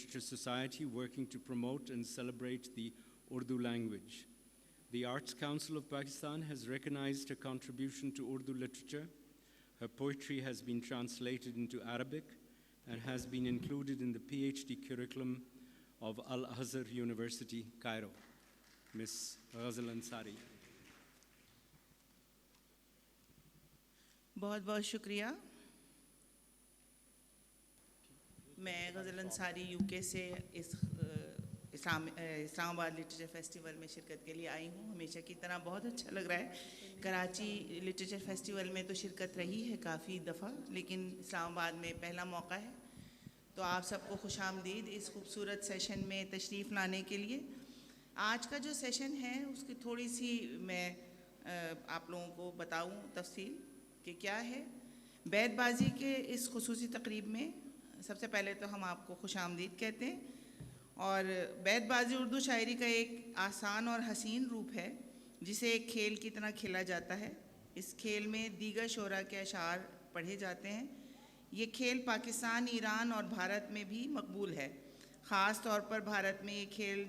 Literature Society working to promote and celebrate the Urdu language. The Arts Council of Pakistan has recognized her contribution to Urdu literature. Her poetry has been translated into Arabic and has been included in the PhD curriculum of Al-Azhar University, Cairo. Ms. Ghazal Ansari. बहुत बहुत शुक्रिया। मैं गज़ल Ansari UK से इस Islamabad literature festival में शिरकत के लिए आई हूँ। हमेशा की तरह बहुत अच्छा लग रहा है। कराची लिटरेचर फेस्टिवल में तो शिरकत रही है काफ़ी दफ़ा, लेकिन इस्लामाबाद में पहला मौका है। तो आप सबको खुशामदीद इस खूबसूरत सेशन में तशरीफ़ लाने के लिए। आज का जो सेशन है उसकी थोड़ी सी मैं आप लोगों को बताऊँ तफसील कि क्या है। बैतबाजी के इस खुसूसी तकरीब में सबसे पहले तो हम आपको खुशामदीद कहते हैं। और बैतबाजी उर्दू शायरी का एक आसान और हसीन रूप है जिसे एक खेल की तरह खेला जाता है। इस खेल में दीगर शोरा के अशार पढ़े जाते हैं। ये खेल पाकिस्तान, ईरान और भारत में भी मकबूल है। ख़ास तौर पर भारत में ये खेल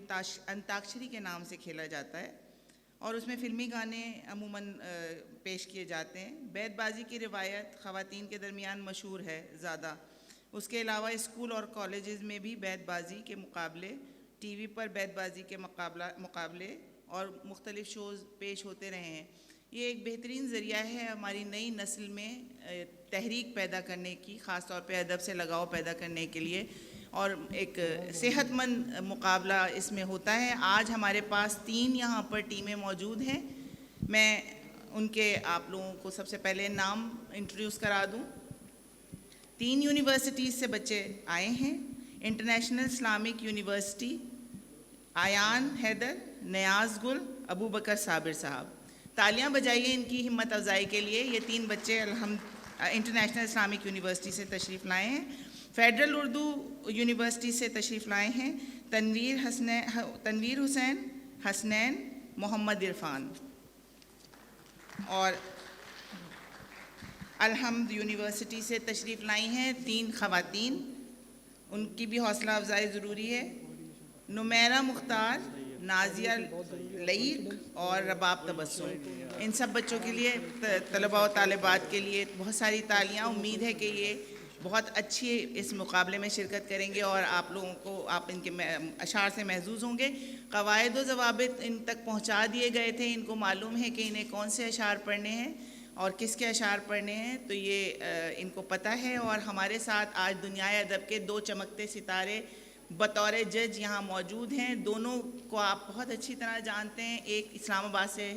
अंताक्षरी के नाम से खेला जाता है और उसमें फ़िल्मी गाने अमूमन पेश किए जाते हैं। बैतबाजी की रिवायत ख़वातीन के दरमियान मशहूर है ज़्यादा। उसके अलावा स्कूल और कॉलेजेस में भी बैतबाजी के मुकाबले, टीवी पर बैतबाजी के मुकाबले और मुख्तलिफ़ शोज़ पेश होते रहे हैं। ये एक बेहतरीन ज़रिया है हमारी नई नस्ल में तहरीक पैदा करने की, ख़ास तौर पे अदब से लगाव पैदा करने के लिए, और एक सेहतमंद मुकाबला इसमें होता है। आज हमारे पास 3 यहाँ पर टीमें मौजूद हैं। मैं उनके आप लोगों को सबसे पहले नाम इंट्रोड्यूस करा दूँ। 3 यूनिवर्सिटीज़ से बच्चे आए हैं। International Islamic university, Ayaan Haider, Niyaz Gul, Abu बकर साबिर साहब। तालियां बजाइए इनकी हिम्मत अफजाई के लिए। ये 3 बच्चे इंटरनेशनल इस्लामिक यूनिवर्सिटी से तशरीफ़ लाए हैं। फेडरल उर्दू यूनिवर्सिटी से तशरीफ़ लाए हैं तनवीर हुसैन, हसनैन, मोहम्मद इरफान। और अलहम्द यूनिवर्सिटी से तशरीफ़ लाई हैं 3 ख़वातीन, उनकी भी हौसला अफजाई ज़रूरी है। नुमैरा मुख्तार, नाजिया लईक और रबाब तबस्सुम। इन सब बच्चों के लिए, तलबा और तालिबात के लिए बहुत सारी तालियां। उम्मीद है कि ये बहुत अच्छी इस मुकाबले में शिरकत करेंगे और आप लोगों को आप इनके अशार से महजूज़ होंगे। क़वायद व ज़वाबित इन तक पहुंचा दिए गए थे। इनको मालूम है कि इन्हें कौन से अशार पढ़ने हैं और किसके अशार पढ़ने हैं, तो ये इनको पता है। और हमारे साथ आज दुनियाए अदब के 2 चमकते सितारे बतौर जज यहाँ मौजूद हैं। दोनों को आप बहुत अच्छी तरह जानते हैं। एक इस्लामाबाद से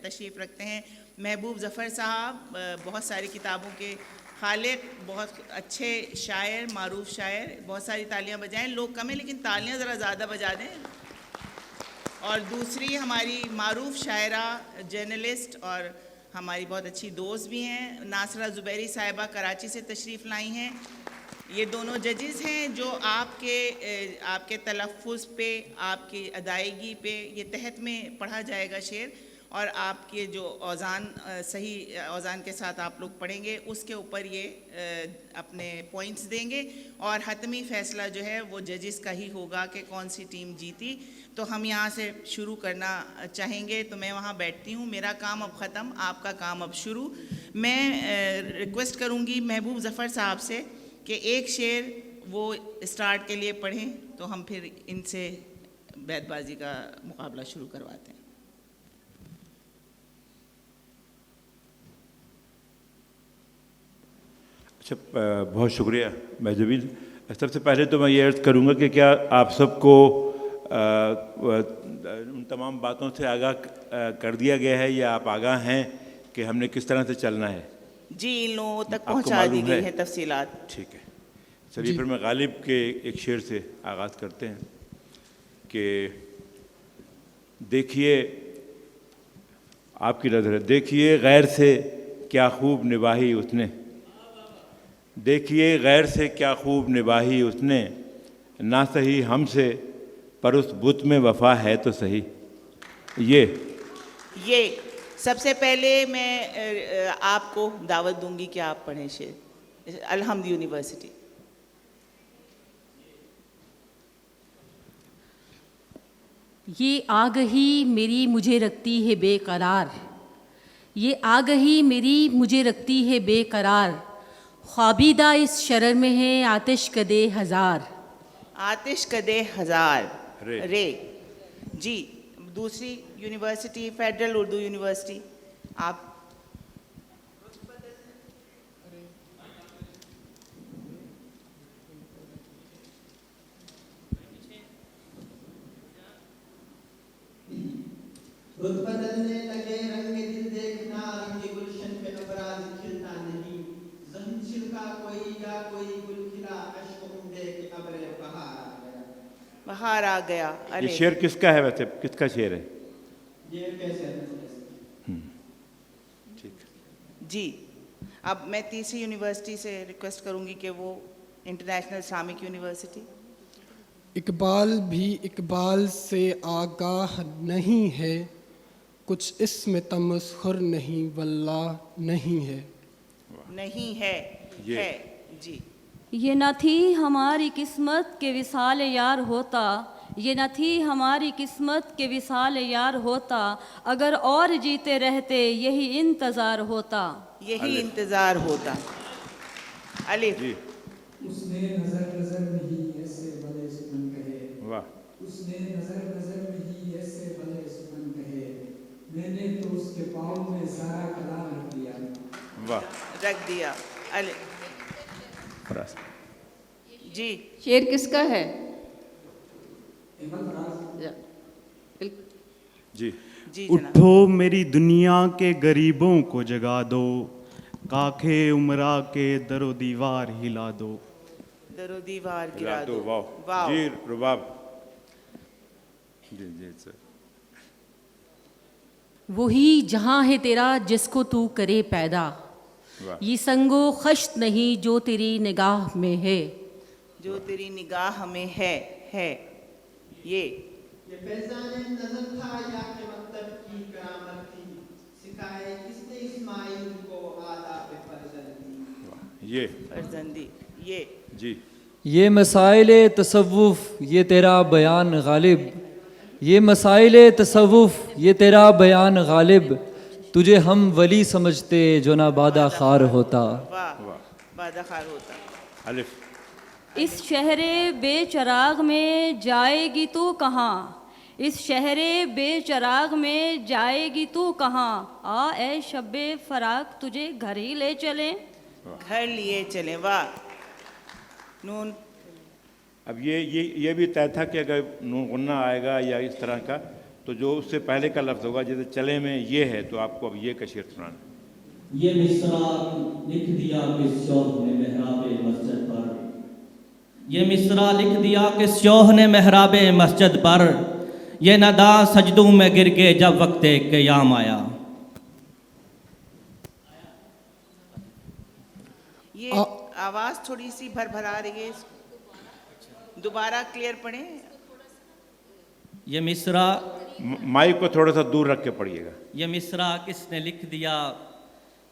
तशरीफ़ रखते हैं महबूब ज़फ़र साहब, बहुत सारी किताबों के खालिक, बहुत अच्छे शायर, मारूफ शायर। बहुत सारी तालियां बजाएं। लोग कम हैं लेकिन तालियां ज़रा ज़्यादा बजा दें। और दूसरी हमारी मारूफ शायरा, जर्नलिस्ट और हमारी बहुत अच्छी दोस्त भी हैं, नासरा ज़ुबैरी साहिबा कराची से तशरीफ़ लाई हैं। ये दोनों जजेस हैं जो आपके तलफ़्फ़ुज़ पे, आपकी अदायगी पे ये तहत में पढ़ा जाएगा शेर, और आपके जो औज़ान सही औज़ान के साथ आप लोग पढ़ेंगे उसके ऊपर ये अपने पॉइंट्स देंगे। और हतमी फ़ैसला जो है वो जजेस का ही होगा कि कौन सी टीम जीती। तो हम यहाँ से शुरू करना चाहेंगे, तो मैं वहाँ बैठती हूँ। मेरा काम अब ख़त्म, आपका काम अब शुरू। मैं रिक्वेस्ट करूँगी महबूब ज़फ़र साहब से कि एक शेर वो स्टार्ट के लिए पढ़ें, तो हम फिर इनसे बैतबाजी का मुकाबला शुरू करवाते हैं। अच्छा, बहुत शुक्रिया महजबीन। सबसे पहले तो मैं ये अर्ज़ करूँगा कि क्या आप सबको उन तमाम बातों से आगाह कर दिया गया है या आप आगाह हैं कि हमने किस तरह से चलना है? जी, इन लोगों तक पहुँचा दी गई है तफसीलात। ठीक है, चलिए फिर मैं गालिब के एक शेर से आगाज़ करते हैं कि देखिए, आपकी नज़र है, देखिए गैर से क्या खूब निभाही उसने, देखिए गैर से क्या खूब निभाही उसने, ना सही हमसे पर उस बुत में वफा है तो सही। ये सबसे पहले मैं आपको दावत दूंगी कि आप पढ़ें शेर अलहम्द यूनिवर्सिटी। ये आगही मेरी मुझे रखती है बेकरार, ये आगही मेरी मुझे रखती है बेकरार, ख्वाबीदा इस शरर में है आतिश कदे हज़ार। आतिश कदे हजार रे। रे। जी, दूसरी यूनिवर्सिटी फेडरल उर्दू यूनिवर्सिटी, आप रुत बदलने लगे रंग दिल देखना, रंग गुलशन पे अबराज खिलता नहीं, जहन छिलका कोई या कोई गुल खिला, अश्क उमड़े के अबरे बहार आ गया। बाहर आ गया। ये अरे शेर किसका है वैसे, किसका शेर है? ये कैसे ठीक। जी, अब मैं तीसरी यूनिवर्सिटी से रिक्वेस्ट करूंगी कि वो इंटरनेशनल इस्लामिक यूनिवर्सिटी। इकबाल भी इकबाल से आगाह नहीं है, कुछ इसमें तमस्खुर नहीं वल्लाह नहीं है। नहीं है, ये। है। जी, ये न थी हमारी किस्मत के विसाल यार होता, ये न थी हमारी किस्मत के विसाल यार होता, अगर और जीते रहते यही इंतज़ार होता। यही इंतजार होता। अलिफ। जी, उसने नजर नजर में ही ऐसे भले सुमन कहे, वाह। उसने नजर नजर में ही ऐसे भले सुमन कहे, मैंने तो उसके पाँव में सारा कलाम रख दिया। वाह। रख दिया। अलिफ। फराज। जी, शेर किसका है? हेमंत राज। जी, जी जनाब। उठो मेरी दुनिया के गरीबों को जगा दो, काखे उमरा के दरो दीवार हिला दो। दरो दीवार गिरा दो। वाह। वाह। जी रुबाब। जी जी सर। वही जहाँ है तेरा जिसको तू करे पैदा, वाह। ये संगो खश्त नहीं जो तेरी निगाह में है। जो तेरी निगाह में है। ये फैजाने नजर था या के मकतब की करामत थी, सिखाए किसने इस्माइल को आदाब फर्जंदी। ये। फर्जंदी। ये जी, ये मसाइल तसव्वुफ़ ये तेरा बयान गालिब, ये मसाइल तसव्वुफ़ ये तेरा बयान गालिब, तुझे हम वली समझते जो ना बादा खार होता। वाह। बादाखार होता। अलिफ। इस शहरे बेचराग में जाएगी तू कहाँ, इस शहरे बेचराग में जाएगी तू कहाँ, आ ए शब्बे फराक तुझे घर ही ले चले। घर लिए चले। वाह। नून। अब ये भी तय था कि अगर नून गुन्ना आएगा या इस तरह का, तो जो उससे पहले का लफ्ज़ होगा, जैसे चले में ये है, तो आपको अब ये का शेर सुनाना है। ये मिसरा लिख दिया किस शौह ने महराबे मस्जिद पर, ये मिसरा लिख दिया किस शौह ने महराबे मस्जिद पर, ये नदा सजदों में गिर के जब वक्ते क़याम आया। ये आवाज़ थोड़ी सी भरभरा रही है, दोबारा क्लियर पढ़ें। ये मिसरा माइक को थोड़ा सा दूर रख के पढ़िएगा। ये मिसरा किसने लिख दिया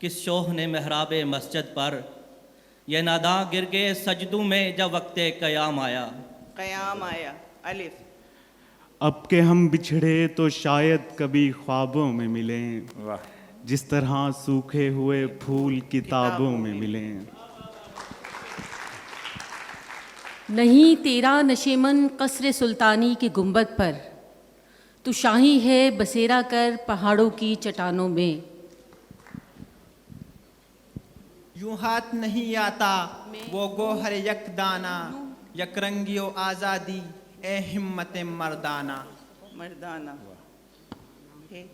किस शौह ने महराबे मस्जिद पर, ये नादा गिर गए सजदों में जब वक्ते क़याम आया। क़याम आया। अलिफ। अब के हम बिछड़े तो शायद कभी ख्वाबों में मिलें, वाह। जिस तरह सूखे हुए फूल किताबों में मिलें। नहीं तेरा नशेमन कसर सुल्तानी के गुंबद पर, तू शाही है बसेरा कर पहाड़ों की चट्टानों में। यूं हाथ नहीं आता वो गोहर यक दाना, यकरंगियो आज़ादी ए हिम्मत मर्दाना। मर्दाना। हे।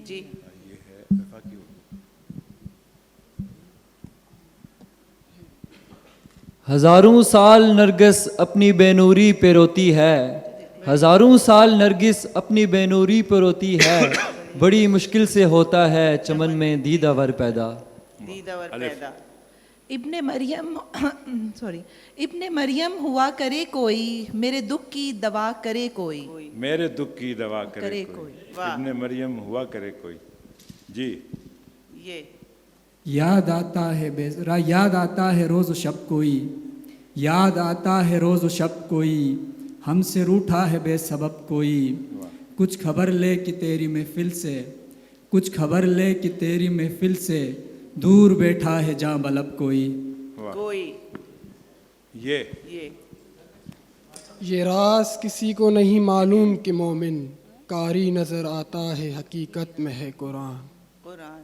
जी, ये है वफाकी। हज़ारों साल नरगिस अपनी बेनूरी पे रोती है, हज़ारों साल नरगिस अपनी बेनूरी पे रोती है, बड़ी मुश्किल से होता है चमन में दीदावर पैदा। दीदावर पैदा। इब्ने मरियम इब्ने मरियम हुआ करे कोई, मेरे दुख की दवा करे कोई। मेरे दुख की दवा करे कोई। वाह। इब्ने मरियम हुआ करे कोई। जी, ये याद आता है बेजरा, याद आता है रोज़ शब कोई, याद आता है रोज़ शब कोई, हमसे रूठा है बेसबब कोई। कुछ खबर ले कि तेरी महफिल से, कुछ खबर ले कि तेरी महफिल से, दूर बैठा है जहाँ बलब कोई। कोई ये ये राज किसी को नहीं मालूम कि मोमिन कारी नज़र आता है, हकीकत में है कुरान। कुरान।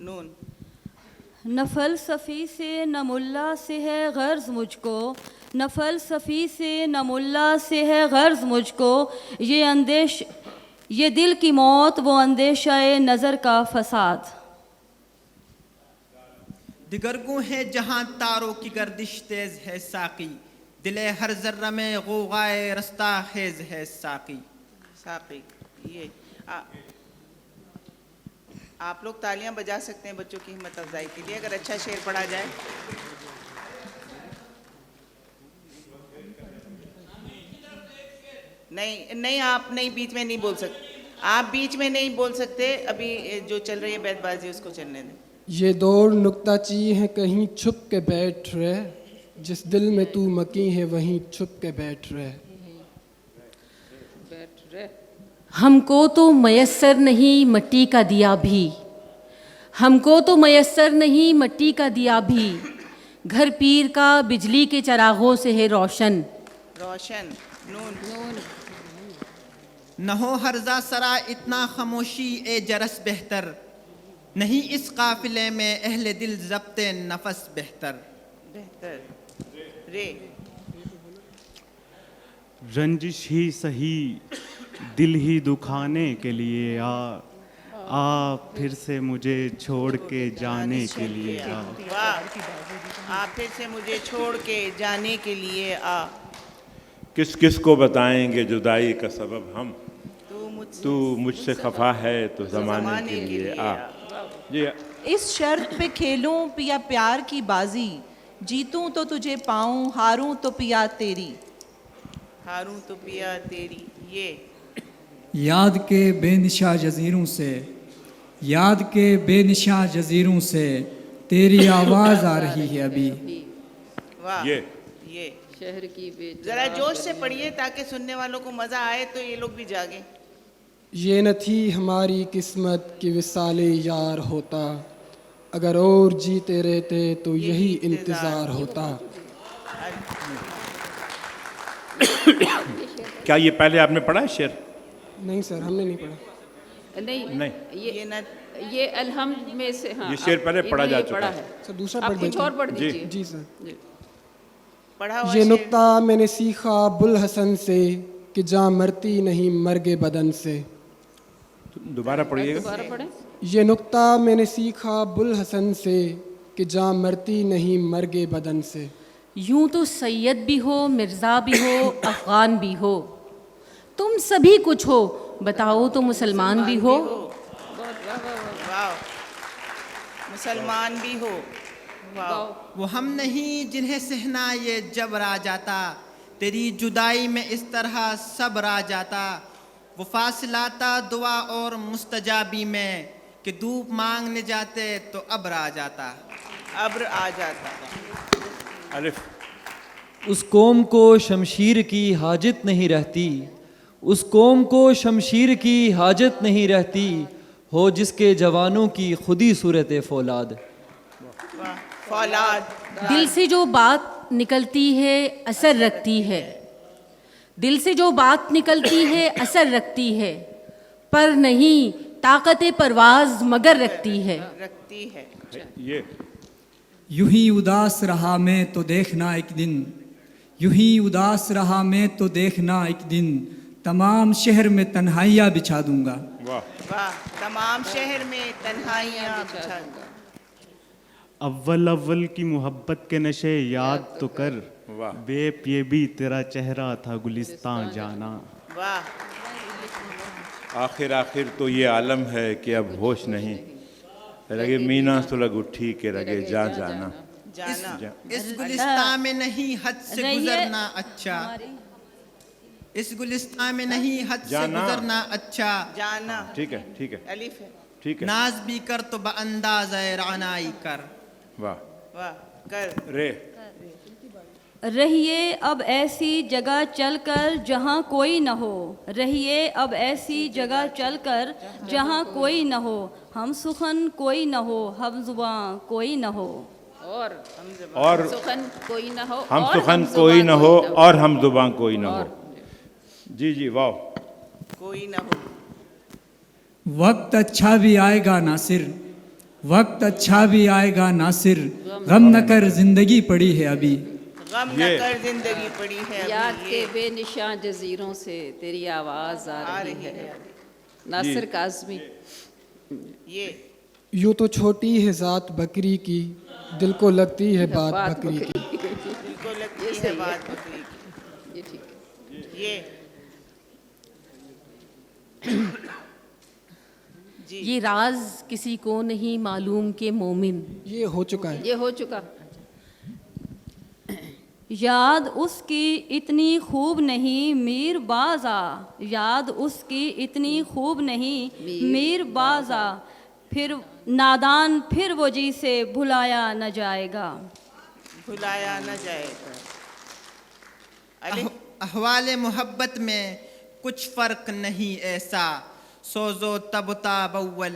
नून। न फ़लसफ़ी से न मुल्ला से है गर्ज़ मुझको, न फ़लसफ़ी से न मुल्ला से है गर्ज़ मुझको, ये दिल की मौत वो अंदेशा नज़र का फसाद। दिगरगू है जहाँ तारों की गर्दिश तेज है साकी, दिले हर जर्रा में गौगाए रस्ता खेज है साकी। साकी। ये आप लोग तालियां बजा सकते हैं बच्चों की हिम्मत अफजाई के लिए अगर अच्छा शेर पढ़ा जाए। नहीं आप नहीं, बीच में नहीं बोल सकते, आप बीच में नहीं बोल सकते। अभी जो चल रही है बैतबाजी उसको चलने दें। ये दौड़ नुक्ताची है कहीं छुप के बैठ रहे, जिस दिल में तू मकी है वहीं छुप के बैठ रहे। हमको तो मयस्सर नहीं मट्टी का दिया भी, हमको तो मयस्सर नहीं मट्टी का दिया भी, घर पीर का बिजली के चरागों से है रोशन। रोशन। नून। न हो हर्जा सरा इतना खामोशी ए जरस बेहतर, नहीं इस काफिले में अहले दिल ज़ब्ते नफस बेहतर। बेहतर। रे। रंजिश ही सही दिल ही दुखाने के लिए आ फिर से मुझे छोड़ के जाने के लिए आ। वाह। आप फिर से मुझे छोड़ के जाने के लिए आ। किस किस को बताएंगे जुदाई का सबब हम, तू मुझसे खफा है तो ज़माने के लिए आ। जी। इस शर्त पे खेलूं पिया प्यार की बाजी, जीतूं तो तुझे पाऊं, हारूं तो पिया तेरी। हारूं तो पिया तेरी। ये याद के बेनिशा जजीरों से, याद के बेनिशा जजीरों से, तेरी आवाज़ आ रही है अभी। वाह। ये शहर की जरा जोश से पढ़िए ताकि सुनने वालों को मजा आए तो ये लोग भी जागे। ये न थी हमारी किस्मत कि विसाले यार होता, अगर और जीते रहते तो यही इंतज़ार होता। क्या ये पहले आपने पढ़ा है शेर? नहीं सर, हमने नहीं पढ़ा। नहीं। ये अलहम्द में से, हाँ, ये शेर पहले पढ़ा जा चुका है। सर दूसरा आप पढ़ कुछ दीजिए। और पढ़ दीजिए। जी सर। पढ़ा हुआ ये शेर। नुक्ता मैंने सीखा बुल हसन से कि जा मरती नहीं मर्गे बदन से। दोबारा पढ़िएगा। दोबारा पढ़ें। ये नुक्ता मैंने सीखा बुल हसन से कि जा मरती नहीं मर्गे बदन से। यूं तो सैयद भी हो, मिर्ज़ा भी हो, अफ़गान भी हो, तुम सभी कुछ हो, बताओ तो मुसलमान भी हो। वाह। मुसलमान भी हो। वाह। वो हम नहीं जिन्हें सहना ये जबर आ जाता, तेरी जुदाई में इस तरह सब्र आ जाता। वो फासिलाता दुआ और मुस्तजाबी में कि धूप मांगने जाते तो अब्र आ जाता। अब्र आ जाता। अलिफ। उस कौम को शमशीर की हाजत नहीं रहती, उस कौम को शमशीर की हाजत नहीं रहती, हो जिसके जवानों की खुदी सूरत फौलाद। फौलाद। दिल से जो बात निकलती है असर रखती है, दिल से जो बात निकलती है असर रखती है, पर नहीं ताकत परवाज मगर रखती है। रखती है। ये यूं ही उदास रहा मैं तो देखना एक दिन, यूं ही उदास रहा मैं तो देखना एक दिन, तमाम शहर में तन्हाइयाँ बिछा दूंगा। वाह। वाह। तमाम शहर में तन्हाइयाँ बिछा दूंगा। अव्वल अव्वल की मोहब्बत के नशे याद तो कर, वाह। बेप ये भी तेरा चेहरा था गुलिस्तान जाना। वाह। आखिर आखिर तो ये आलम है कि अब होश नहीं, रगे मीना सुलग उठी के रगे जा जाना। जाना। इस गुलिस्तान में नहीं हद से गुजरना अच्छा, इस गुलिस्तान में नहीं हद से जाना। गुजरना अच्छा। जाना। ठीक है, ठीक है, अलिफ है। ठीक है। नाज भी कर तो बअंदाज़ रानाई कर। वाह। वाह। कर। रे। रहिए अब ऐसी जगह चलकर जहाँ कोई न हो, रहिए अब ऐसी जगह चलकर जहाँ कोई न हो, हम सुखन कोई न हो, हम जुबां कोई न हो, और सुखन कोई न हो, हम और सुखन हम कोई जुबां न हो और हम जुबां कोई न हो। जी जी वाह। कोई ना हो। वक्त अच्छा भी आएगा नासिर, वक्त अच्छा भी आएगा नासिर, गम न कर जिंदगी पड़ी है अभी। गम न कर जिंदगी पड़ी है अभी। याद के बेनिशां जजीरों से तेरी आवाज आ रही है। नासिर काज़मी। ये यूँ तो छोटी है जात बकरी की, दिल को लगती है बात बकरी की। दिल को लगती है बात बकरी की। ये ठीक है। ये ये राज किसी को नहीं मालूम के मोमिन। ये हो चुका है। ये हो चुका। याद उसकी इतनी खूब नहीं मीर बाजा, याद उसकी इतनी खूब नहीं मीर बाजा, फिर नादान फिर वो जी से भुलाया न जाएगा, भुलाया न जाएगा। अली अहवाले मोहब्बत में कुछ फ़र्क नहीं ऐसा, सोजो तबता बव्वल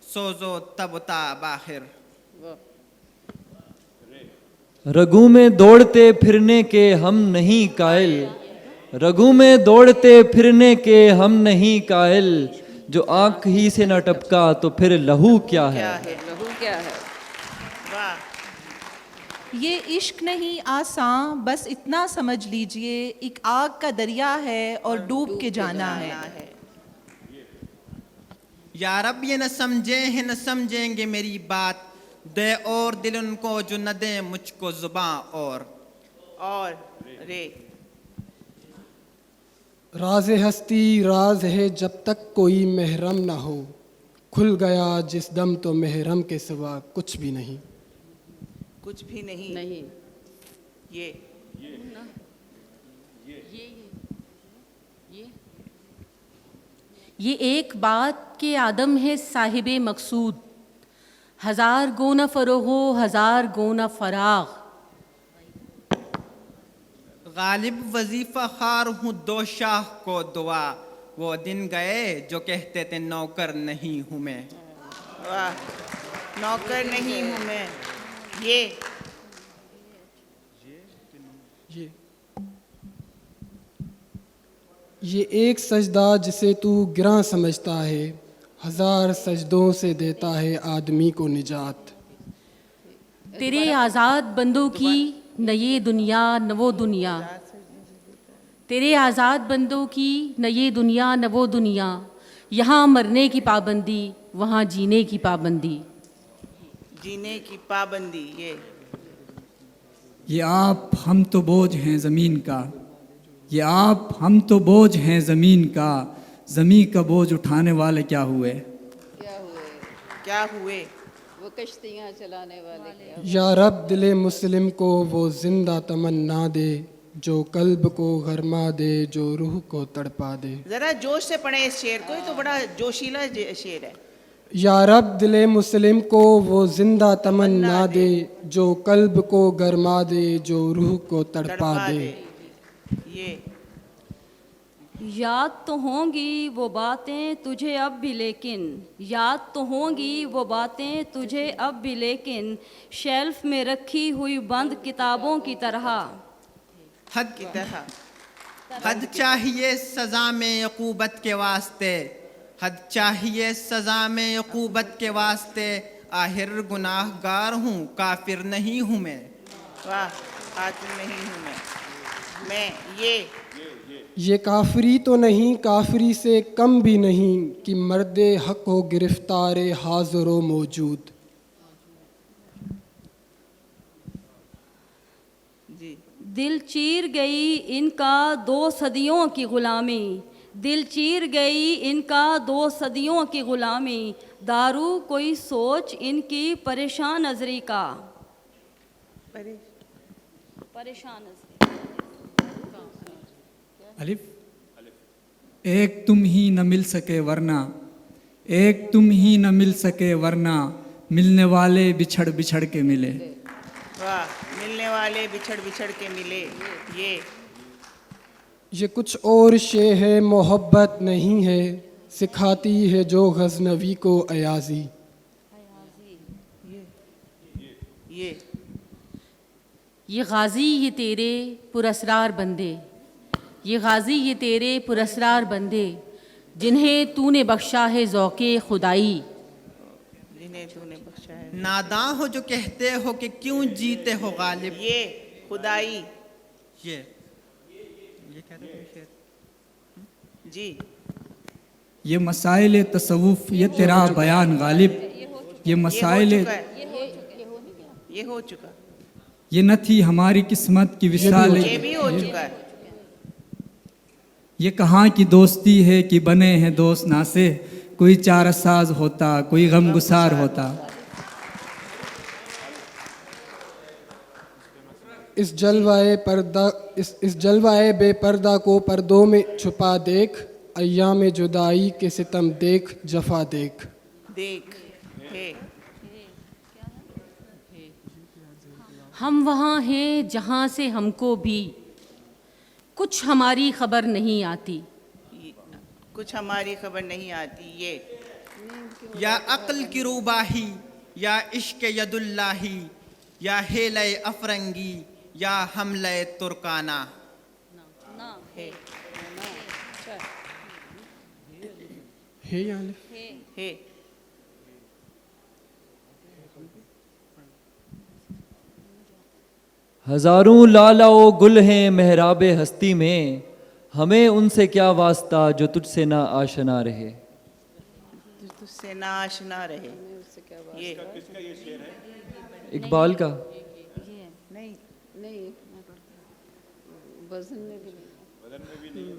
सोजो तबता बाहिर। रगू में दौड़ते फिरने के हम नहीं कायल, रगू में दौड़ते फिरने के हम नहीं कायल, जो आँख ही से न टपका तो फिर लहू क्या है। लहू क्या है। वाह। ये इश्क नहीं आसान, बस इतना समझ लीजिए, एक आग का दरिया है और डूब के जाना है। या रब ये न समझे हैं न समझेंगे मेरी बात, दे और दिल उनको जो न दे मुझको जुबां और रे। राज हस्ती राज है जब तक कोई महरम ना हो, खुल गया जिस दम तो महरम के सिवा कुछ भी नहीं। कुछ भी नहीं। नहीं। ये एक बात के आदम है साहिबे मकसूद, हजार गोना फरोहो हजार गोना फराग। गालिब वजीफा खार हूँ दो शाह को दुआ, वो दिन गए जो कहते थे नौकर नहीं हूँ मैं। वाह। नौकर नहीं हूँ मैं। ये एक सजदा जिसे तू गिरां समझता है, हजार सजदों से देता है आदमी को निजात। तेरे आज़ाद बंदों की न ये दुनिया न वो दुनिया, तेरे आज़ाद बंदों की न ये दुनिया न वो दुनिया, यहाँ मरने की पाबंदी वहाँ जीने की पाबंदी। जीने की पाबंदी। ये आप हम तो बोझ हैं ज़मीन का, ये आप हम तो बोझ हैं ज़मीन का, ज़मीन का बोझ उठाने वाले क्या हुए। क्या हुए। वो कश्तियाँ चलाने वाले क्या। या रब दिले मुस्लिम को वो जिंदा तमन्ना दे, जो कल्ब को गरमा दे जो रूह को तड़पा दे। जरा जोश से पढ़े इस शेर को, ये तो बड़ा जोशीला शेर है। या रब दिले मुस्लिम को वो जिंदा तमन्ना दे, जो कल्ब को गरमा दे जो रूह को तड़पा दे। याद तो होंगी वो बातें तुझे अब भी लेकिन, याद तो होंगी वो बातें तुझे अब भी लेकिन, शेल्फ में रखी हुई बंद किताबों की तरह। हद की तरह। हद चाहिए सज़ा में यकूबत के वास्ते, हद चाहिए सज़ा में यकूबत के वास्ते, आखिर गुनाहगार हूँ काफिर नहीं हूँ मैं। वाह। काफिर नहीं हूँ मैं। ये काफरी तो नहीं काफरी से कम भी नहीं, कि मर्दे हक हो गिरफ्तारे हाज़िर मौजूद। दिल चीर गई इनका 2 सदियों की ग़ुलामी, दिल चीर गई इनका 2 सदियों की ग़ुलामी, दारू कोई सोच इनकी परेशान नजरी का। परेशान नजरी। अलिफ। एक तुम ही न मिल सके वरना, एक तुम ही न मिल सके वरना, मिलने वाले बिछड़ बिछड़ के मिले। वाह, मिलने वाले बिछड़ बिछड़ के मिले, ये कुछ और शे है मोहब्बत नहीं है, सिखाती है जो गजनवी को अयाजी। ये गाजी ये तेरे पुरस्रार बंदे, ये गाजी ये तेरे पुरस्रार बंदे, जिन्हें तूने बख्शा है ज़ौक़े खुदाई। जिन्हें तूने बख्शा है, नादां हो जो कहते हो कि क्यों जीते हो गालिब। ये खुदाई, ये क्या था शेर? जी ये मसाइल तसव्वुफ़ ये तेरा बयान गालिब, ये मसाइल ये हो चुका, ये न थी हमारी किस्मत की विसाल, ये भी हो चुका है। ये कहाँ की दोस्ती है कि बने हैं दोस्त नासे, कोई चारसाज होता कोई गमगुसार होता। इस जलवाए बेपर्दा को पर्दों में छुपा देख, अय्याम जुदाई के सितम देख, जफा देख। है हम वहाँ हैं जहाँ से हमको भी कुछ हमारी खबर नहीं आती। कुछ हमारी खबर नहीं आती, ये या अक्ल की रूबाही, या इश्क यदुल्लाही, या हेले अफरंगी, या हमले तुर्काना। है या है हज़ारों लाला ओ गुल हैं मेहराबे हस्ती में, हमें उनसे क्या वास्ता जो तुझसे ना आशना रहे। तुझसे ना आशना रहे, ये इकबाल का। नहीं नहीं वजन में भी नहीं,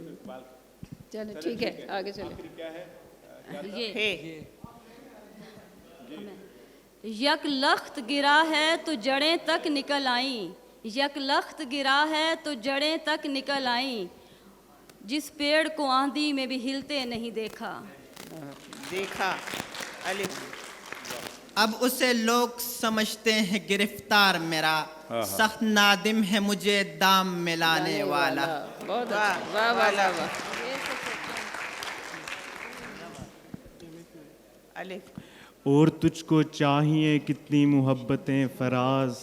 चलो ठीक है आगे चलो। है यक लख्त गिरा है तो जड़ें तक निकल आईं, यक लख्त गिरा है तो जड़ें तक निकल आईं, जिस पेड़ को आंधी में भी हिलते नहीं देखा। देखा, अलिफ। अब उसे लोग समझते हैं गिरफ्तार मेरा, सख्त नादिम है मुझे दाम मिलाने वाला। बहुत अच्छा, वाह वाह वाह वाह। अलिफ। और तुझको चाहिए कितनी मोहब्बतें फराज,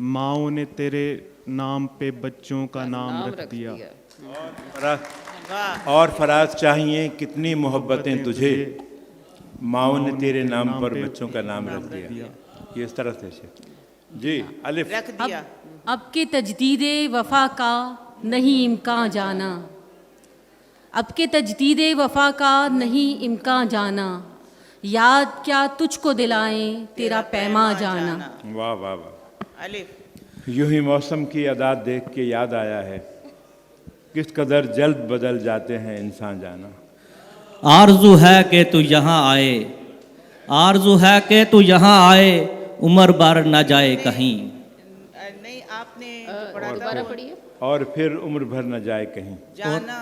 माओ ने तेरे नाम पे बच्चों का नाम रख दिया। और फराज चाहिए कितनी मोहब्बतें तुझे, माओ ने तेरे नाम पर बच्चों का नाम रख दिया। ये इस तरह से जी अलिफ रख दिया। अब के तजदीदे वफा का नहीं इम्कान जाना, अब के तजदीदे वफा का नहीं इम्कान जाना, याद क्या तुझको दिलाएं तेरा पैमा जाना। वाह वाह वाह। अलिफ। यूं ही मौसम की अदात देख के याद आया है, किस कदर जल्द बदल जाते हैं इंसान जाना। आरज़ू है कि तू यहाँ आए, आरज़ू है कि तू यहाँ आए, उम्र भर न जाए कहीं। नहीं, आपने पढ़ा था पढ़िए। और फिर उम्र भर न जाए कहीं। जाना,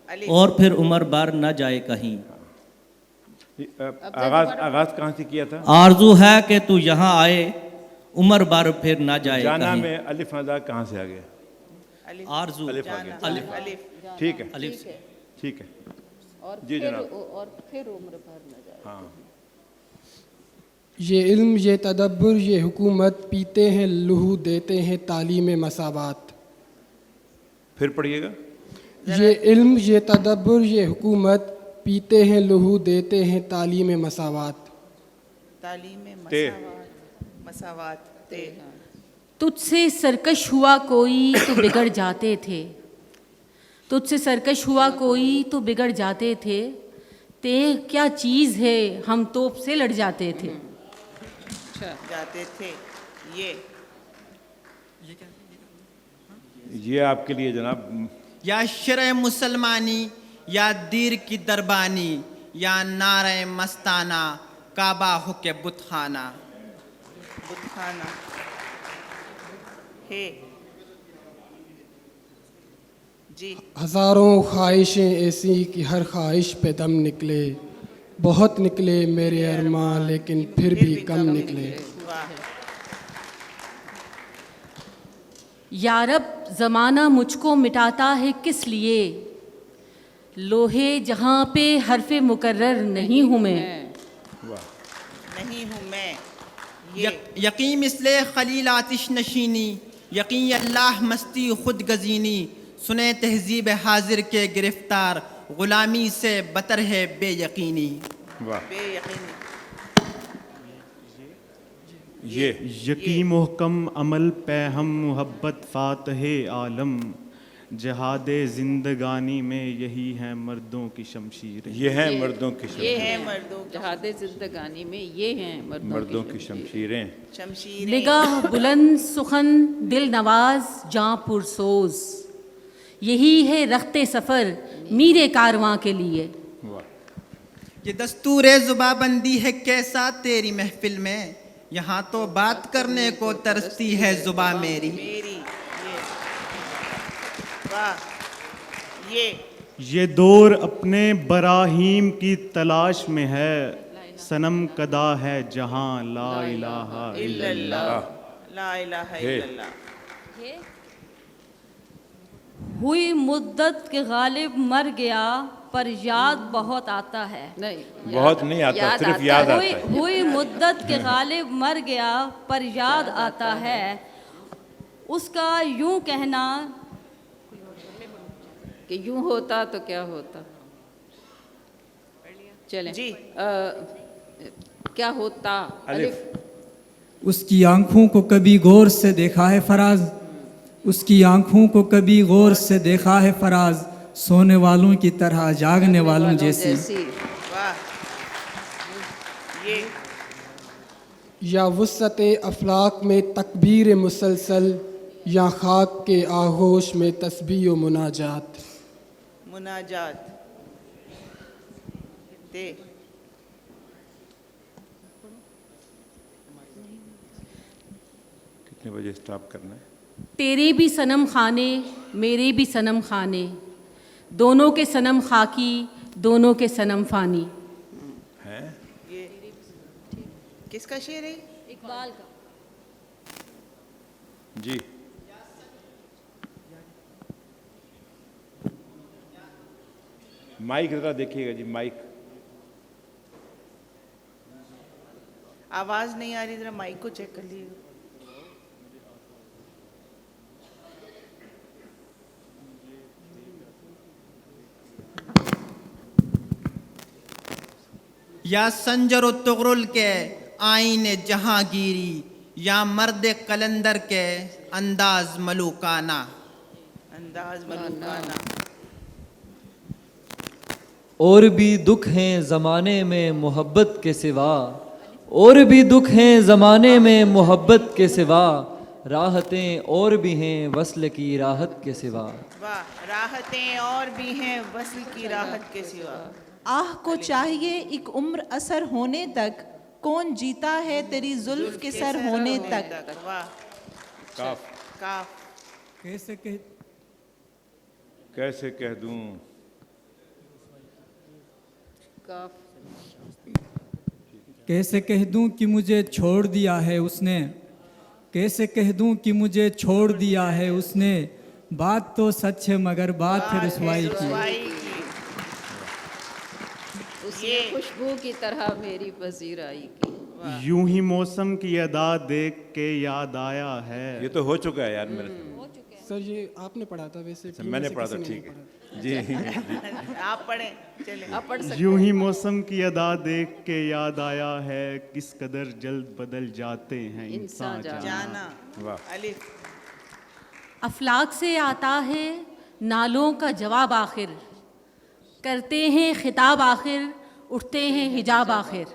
अलिफ। और फिर उम्र भर न जाए कहीं। आगाज कहाँ से किया था? आरज़ू है कि तू यहाँ आए, उम्र भर फिर न जाए जाना कहीं। में अलिफ अदा कहाँ से आ गया? आरज़ू, अलिफ आ गया। अलिफ। ठीक है, अलिफ से। ठीक है और जी फिर जनाब। और फिर उम्र भर न जाए। हाँ, ये इल्म ये तदब्बुर ये हुकूमत, पीते हैं लहू देते हैं तालीम मसावात। फिर पढ़िएगा। ये इल्म ये तदब्बुर ये हुकूमत, पीते हैं लहू देते हैं तालीम मसावात। तालीम ते। मसावात ते। तुझसे सरकश हुआ कोई तो बिगड़ जाते थे, तुझसे सरकश हुआ कोई तो बिगड़ जाते थे, ते क्या चीज़ है हम तोप से लड़ जाते थे। जाते थे, ये आपके लिए जनाब। या शरय मुसलमानी, या दीर की दरबानी, या नारे मस्ताना, काबा हो के बुतखाना। बुतखाना है जी। हज़ारों ख्वाहिशें ऐसी कि हर ख्वाहिश पे दम निकले, बहुत निकले मेरे अरमान लेकिन फिर भी कम निकले। वाह। यारब ज़माना मुझको मिटाता है किस लिए, लोहे जहाँ पे हरफ़े मुकर्रर नहीं हूँ मैं। नहीं हूँ मैं। यकीन मिसले खलील आतिश नशीनी, यकीन अल्लाह मस्ती खुद गजीनी, सुने तहजीब हाजिर के गिरफ्तार, गुलामी से बतर है बेयकीनी। बेयकीनी। ये यकी मोहकम अमल पे हम मोहब्बत फातहे आलम, जहादे जिंदगानी में यही है मर्दों की शमशीर। ये हैं मर्दों की ये शमशीरें, है मर्दों जहादे जिंदगानी में ये हैं मर्दों की शमशीरें। शमशीरें। निगाह बुलंद सुखन दिल नवाज जाँ पुरसोज, यही है रख्ते सफ़र मीरे कारवां के लिए। ये दस्तूर जुबाबंदी है कैसा तेरी महफिल में, यहाँ तो बात करने को तरसती है जुबा मेरी। मेरी ये वाह। ये दौर अपने बराहीम की तलाश में है, सनम कदा है जहाँ ला इलाहा इल्लल्लाह। ला इलाहा इल्लल्लाह। हुई मुद्दत के गालिब मर गया पर याद बहुत आता है। नहीं बहुत नहीं आता, सिर्फ याद आता है। हुई मुद्दत के गालिब मर गया पर याद आता है, उसका यूं कहना कि यूं होता तो क्या होता। चलें जी। क्या होता अलिफ। उसकी आंखों को कभी गौर से देखा है फराज, उसकी आंखों को कभी गौर से देखा है फराज, सोने वालों की तरह जागने वालों जैसी। वाह। ये या वुसअत अफलाक में तकबीर मुसलसल, या खाक के आगोश में तस्बीह व मुनाजात। मुनाजात। दे कितने बजे स्टॉप करना है? तेरे भी सनम खाने मेरे भी सनम खाने, दोनों के सनम खाकी दोनों के सनम फानी। है ये किसका शेर है? इकबाल का। जी। माइक जरा देखिएगा जी, माइक। आवाज नहीं आ रही, जरा माइक को चेक कर लीजिए। या संजर तुगरुल के आईने जहांगीरी, या मर्द कलंदर के अंदाज मलूकाना। अंदाज मलूकाना। और भी दुख हैं ज़माने में मोहब्बत के सिवा, और भी दुख हैं ज़माने में मोहब्बत के सिवा, राहतें और भी हैं वस्ल की राहत के सिवा। वाह। राहतें और भी हैं वस्ल की राहत के सिवा। आह को चाहिए एक उम्र असर होने तक, कौन जीता है तेरी जुल्फ के सर होने तक। वाह। काफ। काफ। कैसे कह दूं, कैसे कह दूं कि मुझे छोड़ दिया है उसने, कैसे कह दूं कि मुझे छोड़ दिया है उसने, बात तो सच है मगर बात है रुसवाई की। उसने खुशबू की तरह मेरी पजीराई की। यूं ही मौसम की अदा देख के याद आया है। ये तो हो चुका है यार मेरे से। सर ये आपने पढ़ा था वैसे? मैंने पढ़ा था, ठीक है जी। आप पढ़े, चले आप पढ़ सकते यूं ही मौसम की अदा देख के याद आया है, किस कदर जल्द बदल जाते हैं इंसान जाना। वाह। अलिफ। अफलाक से आता है नालों का जवाब आखिर, करते हैं खिताब आखिर, उठते हैं हिजाब आखिर।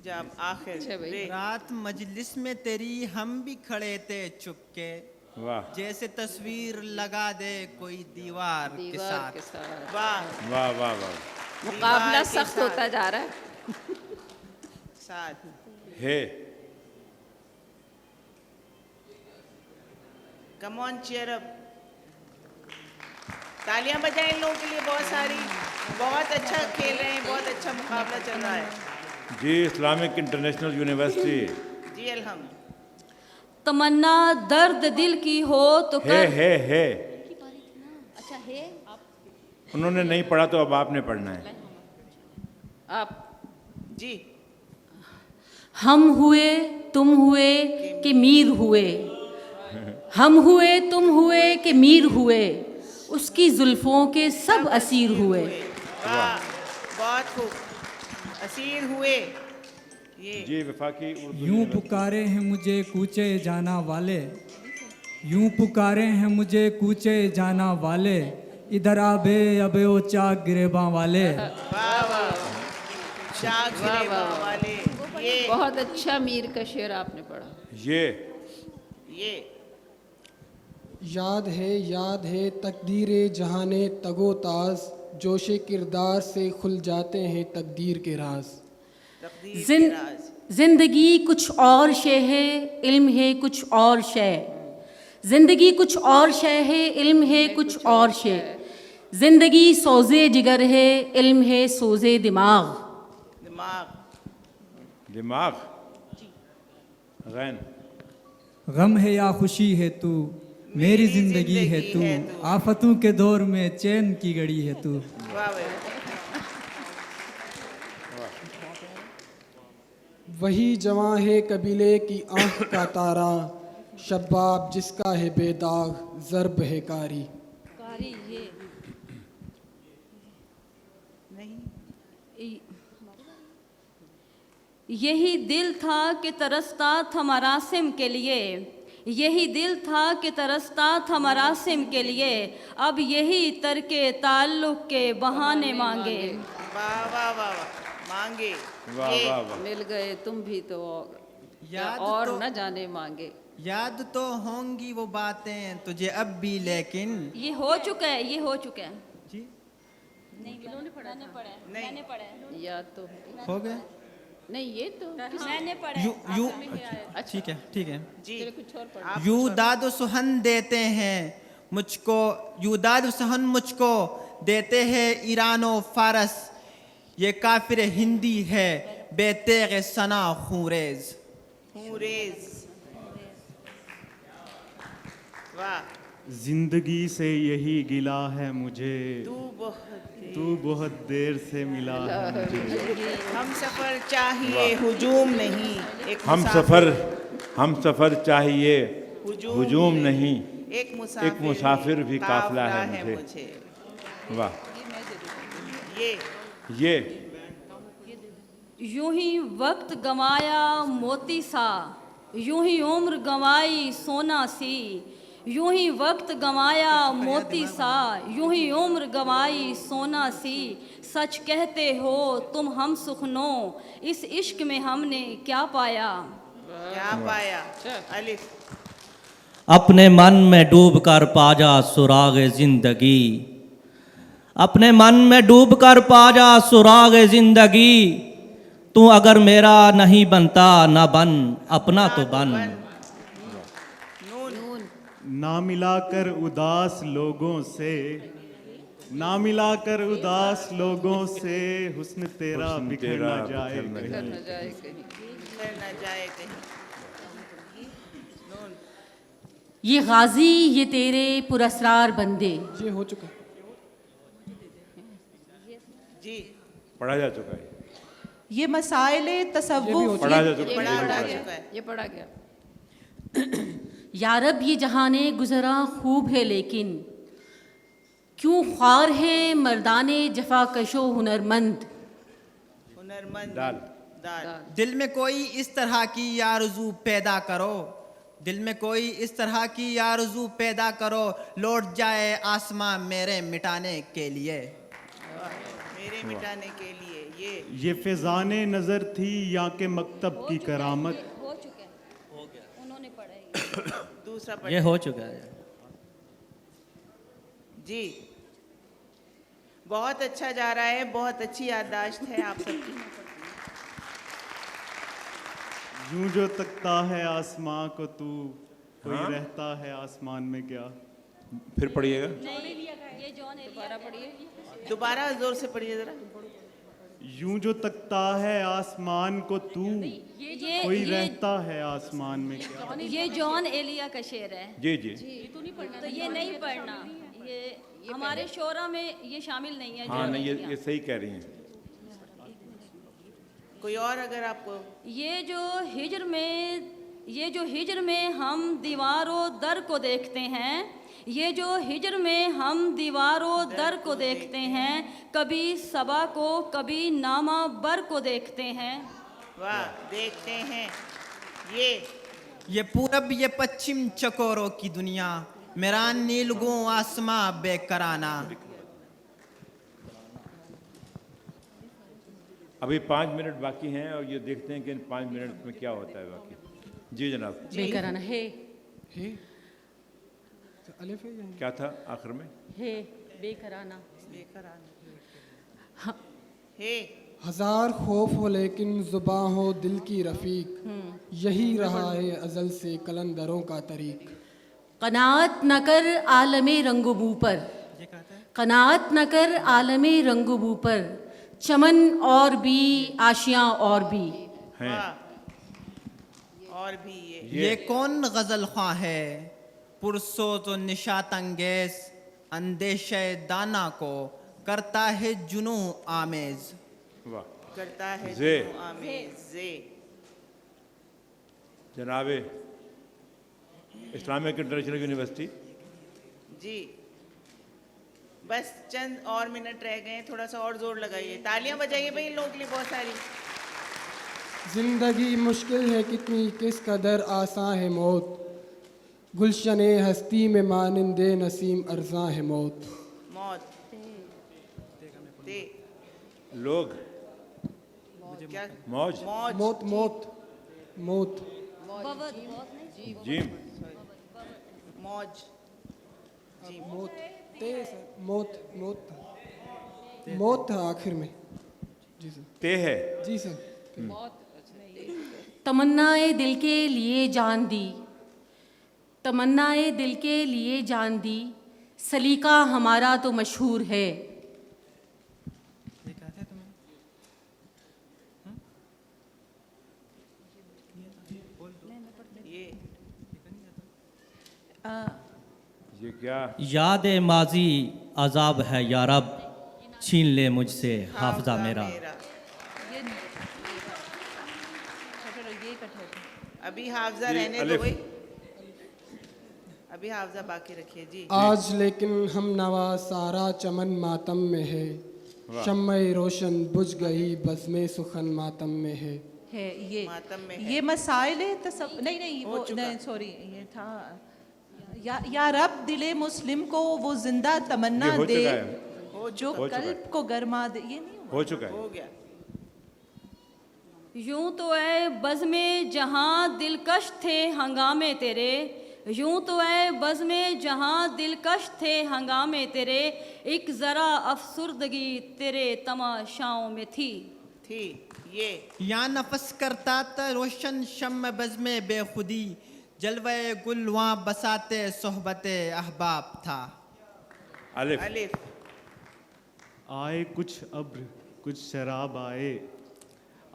जब आखिर। रात मजलिस में तेरी हम भी खड़े थे चुपके, वाह जैसे तस्वीर लगा दे कोई दीवार के साथ। वाह वाह वाह वाह। मुकाबला सख्त होता जा रहा है। साथ है। Come on cheer up. तालियां बजाएं इन लोगों के लिए बहुत सारी। बहुत अच्छा खेल रहे हैं, बहुत अच्छा मुकाबला चल रहा है जी। Islamic international university. जी अल्हम्द। तमन्ना दर्द दिल की हो तो कर। है अच्छा है उन्होंने नहीं पढ़ा तो अब आपने पढ़ना है। आप जी। हम हुए तुम हुए कि मीर हुए, हम हुए तुम हुए कि मीर हुए, उसकी जुल्फों के सब असीर हुए। वाह, बहुत खूब। असीर हुए। ये जी वफाकी उर्दू यूं पुकारे हैं मुझे कूचे जाना वाले, यूं पुकारे हैं मुझे कूचे जाना वाले, इधर आबे अबे ओ चाक गिरेबां वाले। वाह वाह, शाख गिरेबां वाले। ये बहुत अच्छा मीर का शेर आपने पढ़ा। ये याद है तकदीरे जहाने तगो ताज, जोशे किरदार से खुल जाते हैं तकदीर के राज। तकदीर के राज। जिंदगी कुछ और शे है, इल्म है कुछ और शे, जिंदगी कुछ और शे है, इल्म है कुछ और शे, जिंदगी सोजे जिगर है, इल्म है सोजे दिमाग। दिमाग गैन। गम है या खुशी है तू, मेरी जिंदगी है तू, आफतों के दौर में चैन की घड़ी है तू। वाह वाह। वही जवां है कबीले की आंख का तारा, शबाब जिसका है बेदाग ज़र्ब है कारी। कारी ये नहीं, यही दिल था कि तरसता था मरासिम के लिए, यही दिल था कि तरसता था मरासिम के लिए, अब यही तरके ताल्लुक के बहाने मांगे। वाह वाह वाह वाह, मांगे। वाह ये वाह वाह। मिल गए तुम भी तो याद और तो- न जाने मांगे। याद तो होंगी वो बातें तुझे अब भी, लेकिन ये हो चुका है, ये हो चुका है। जी नहीं मैंने पढ़ा मैंने पढ़ा है। याद तो हो गया। नहीं, ये तो मैंने पढ़ा यू है। यू अच्छा ठीक है ठीक है। जी। चलो कुछ और पढ़ा। यू दाद सुहन देते हैं मुझको, यू दाद सुहन मुझको देते हैं ईरानो फारस, ये काफिर हिंदी है बेतेग सना खूरेज। खूरेज। वाह। जिंदगी से यही गिला है मुझे, तू तू बहुत देर से मिला है मुझे। हम सफर चाहिए हुजूम नहीं, एक हम सफ़र चाहिए हुजूम नहीं, एक मुसाफिर भी काफिला है मुझे। वाह। ये यूं ही वक्त गंवाया मोती सा, यूं ही उम्र गंवाई सोना सी, यूं ही वक्त गंवाया मोती सा, यूं ही उम्र गंवाई सोना सी, सच कहते हो तुम हम सुखनो, इस इश्क में हमने क्या पाया। क्या पाया। अलिफ। अपने मन में डूब कर पा जा सुराग जिंदगी, अपने मन में डूब कर पा जा सुराग जिंदगी, तू अगर मेरा नहीं बनता ना बन अपना तो बन। ना मिलाकर उदास लोगों से, ना मिलाकर उदास लोगों से, हुस्न तेरा बिखर ना जाए कहीं। न जाए कहीं। बिखर न जाए कहीं। ये गाजी ये तेरे पुरस्रार बंदे। ये हो चुका है। जी। पढ़ा जा चुका है। ये मसाइले तसव्वुफ, पढ़ा जा चुका पढ़ा है। जा चुका है। ये पढ़ा गया। यारब ये जहाने गुजरा खूब है लेकिन, क्यों ख्वार है मर्दाने जफाकशो हुनरमंद। हुनरमंद। दाल। दाल। दिल में कोई इस तरह की आरज़ू पैदा करो, दिल में कोई इस तरह की आरज़ू पैदा करो, लौट जाए आसमां मेरे मिटाने के लिए। मेरे मिटाने के लिए। ये फिजाने नजर थी या के मकतब की करामत। हो चुका है। हो गया। उन्होंने पढ़ा है। दूसरा ये हो चुका है। जी। बहुत अच्छा जा रहा है, बहुत अच्छी याददाश्त है आप सबकी। यूं जो तकता है आसमां को तू, कोई रहता है आसमान में क्या। फिर पढ़िएगा। नहीं ये जॉन दोबारा पढ़िए। दोबारा जोर से पढ़िए जरा। यूं जो तकता है आसमान को तू, कोई रहता है आसमान में क्या। ये जॉन एलिया का शेर है। जी जी तो ये नहीं पढ़ना, ये हमारे शोरा में ये शामिल नहीं है। हाँ जॉन नहीं, एलिया। ये सही कह रही हैं। कोई और अगर आपको ये जो हिज्र में हम दीवारों दर को देखते हैं, ये जो हिज्र में हम दीवारों दर को देखते हैं, कभी सबा को कभी नामा बर को देखते हैं। वाह, देखते हैं ये पूरब ये पश्चिम चकोरों की दुनिया, मेरा नीलगों आसमां बेकराना। अभी 5 मिनट बाकी हैं और ये देखते हैं कि इन 5 मिनट में क्या होता है बाकी। जी जनाब। बेकराना है तो अलिफ है या क्या था आखिर में? है बेकराना हे हजार खौफ हो लेकिन जुबां हो दिल की रफीक, यही रहा है अजल से कलंदरों का तरीक। कनात न कर आलमे रंगबू पर, कनात न कर आलमे रंगबू पर, चमन और भी आशियां और भी हैं। और भी ये कौन गजल ख्वां है, पुरसो तो निशात अंगेज, अंदेशे दाना को करता है जुनू आमेज। वाह, करता है जे। जुनू आमेज जे। जनाबे इस्लामिक इंटरनेशनल यूनिवर्सिटी। जी बस चंद और मिनट रह गए, थोड़ा सा और जोर लगाइए, तालियां बजाइए भाई इन लोगों के लिए बहुत सारी। जिंदगी मुश्किल है कितनी, किस कदर आसान है मौत, गुलशने हस्ती में मानिंदे नसीम अर्जा है मौत। मौत ते लोग क्या मौज मौत मौत मौत जिम मौज जी मौत ते सर, मौत मौत था, मौत था आखिर में। जी सर। ते है। जी सर। तमन्नाए दिल के लिए जान दी, तमन्नाए दिल के लिए जान दी, सलीका हमारा तो मशहूर है। ये क्या? याद माजी अजाब है या रब, छीन ले मुझसे हाफजा मेरा। अभी हाफजा रहने दो भाई, अभी हाफजा बाकी रखिए जी। आज लेकिन हम नवा सारा चमन मातम में है, शम्मे रोशन बुझ गई बज़्मे सुखन मातम में है। ये मातम में ये मसाइल है तो सब नहीं वो नहीं सॉरी ये था या रब दिले मुस्लिम को वो जिंदा तमन्ना ये हो दे चुका है। जो कल्ब को गरमा दे। ये नहीं हो चुका है। हो गया। यूं तो ऐ बज़्मे जहां दिलकश थे हंगामे तेरे, यूं तो ऐ बज़्मे जहां दिलकश थे हंगामे तेरे, एक ज़रा अफसुर्दगी तेरे तमाशाओं में थी। ये या नफस करता था रोशन शम्म बज़्मे बेखुदी, जलवे गुल वहाँ बसाते सोहबते अहबाब था। अलिफ। अलिफ आए कुछ अब्र कुछ शराब आए,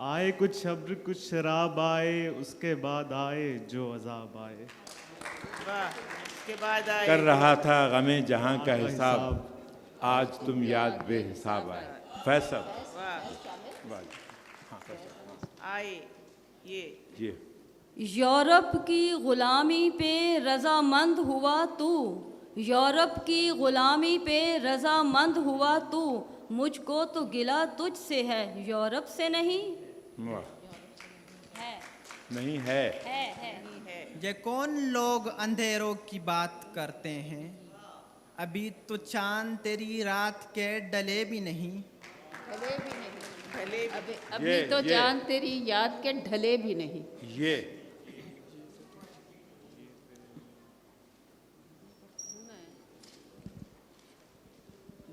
आए कुछ अब्र कुछ शराब आए, उसके बाद आए जो अजाब आए। वाह, उसके बाद आए कर रहा था गमे जहां का हिसाब, आज तुम याद बेहिसाब आए। फैसल। वाह, आए ये यूरोप की गुलामी पे रजामंद हुआ तू, यूरोप की गुलामी पे रजामंद हुआ तू, मुझको तो गिला तुझसे है यूरोप से नहीं। वाह, नहीं है। ये कौन लोग अंधेरों की बात करते हैं, अभी तो चांद तेरी रात के डले भी नहीं। अभी तो चांद तेरी याद के ढले भी नहीं। ये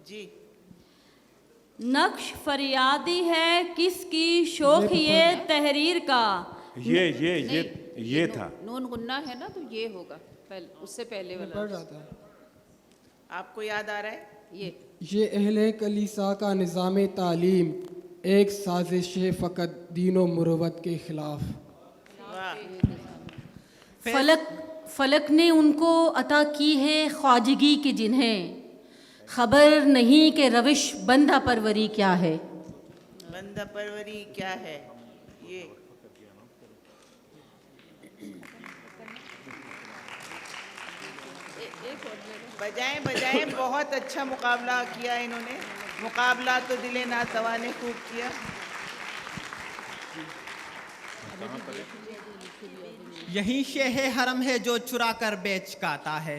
जी नक्श फरियादी है किसकी शोख ये तहरीर का। ये था। नून गुन्ना है ना तो ये होगा पहले, उससे पहले वाला पढ़ रहा था। आपको याद आ रहा है ये अहले कलीसा का निज़ाम तालीम, एक साजिश फ़कत दीनो मुरुवत के खिलाफ। फलक ने उनको अता की है ख्वाजगी की जिन्हें खबर नहीं कि रविश बंदा परवरी क्या है। बंदा परवरी क्या है ये बजाएं बजाएं। बहुत अच्छा मुकाबला किया इन्होंने। मुकाबला तो दिले नातवा ने खूब किया। यही शेह हरम है जो चुरा कर बेच खाता है,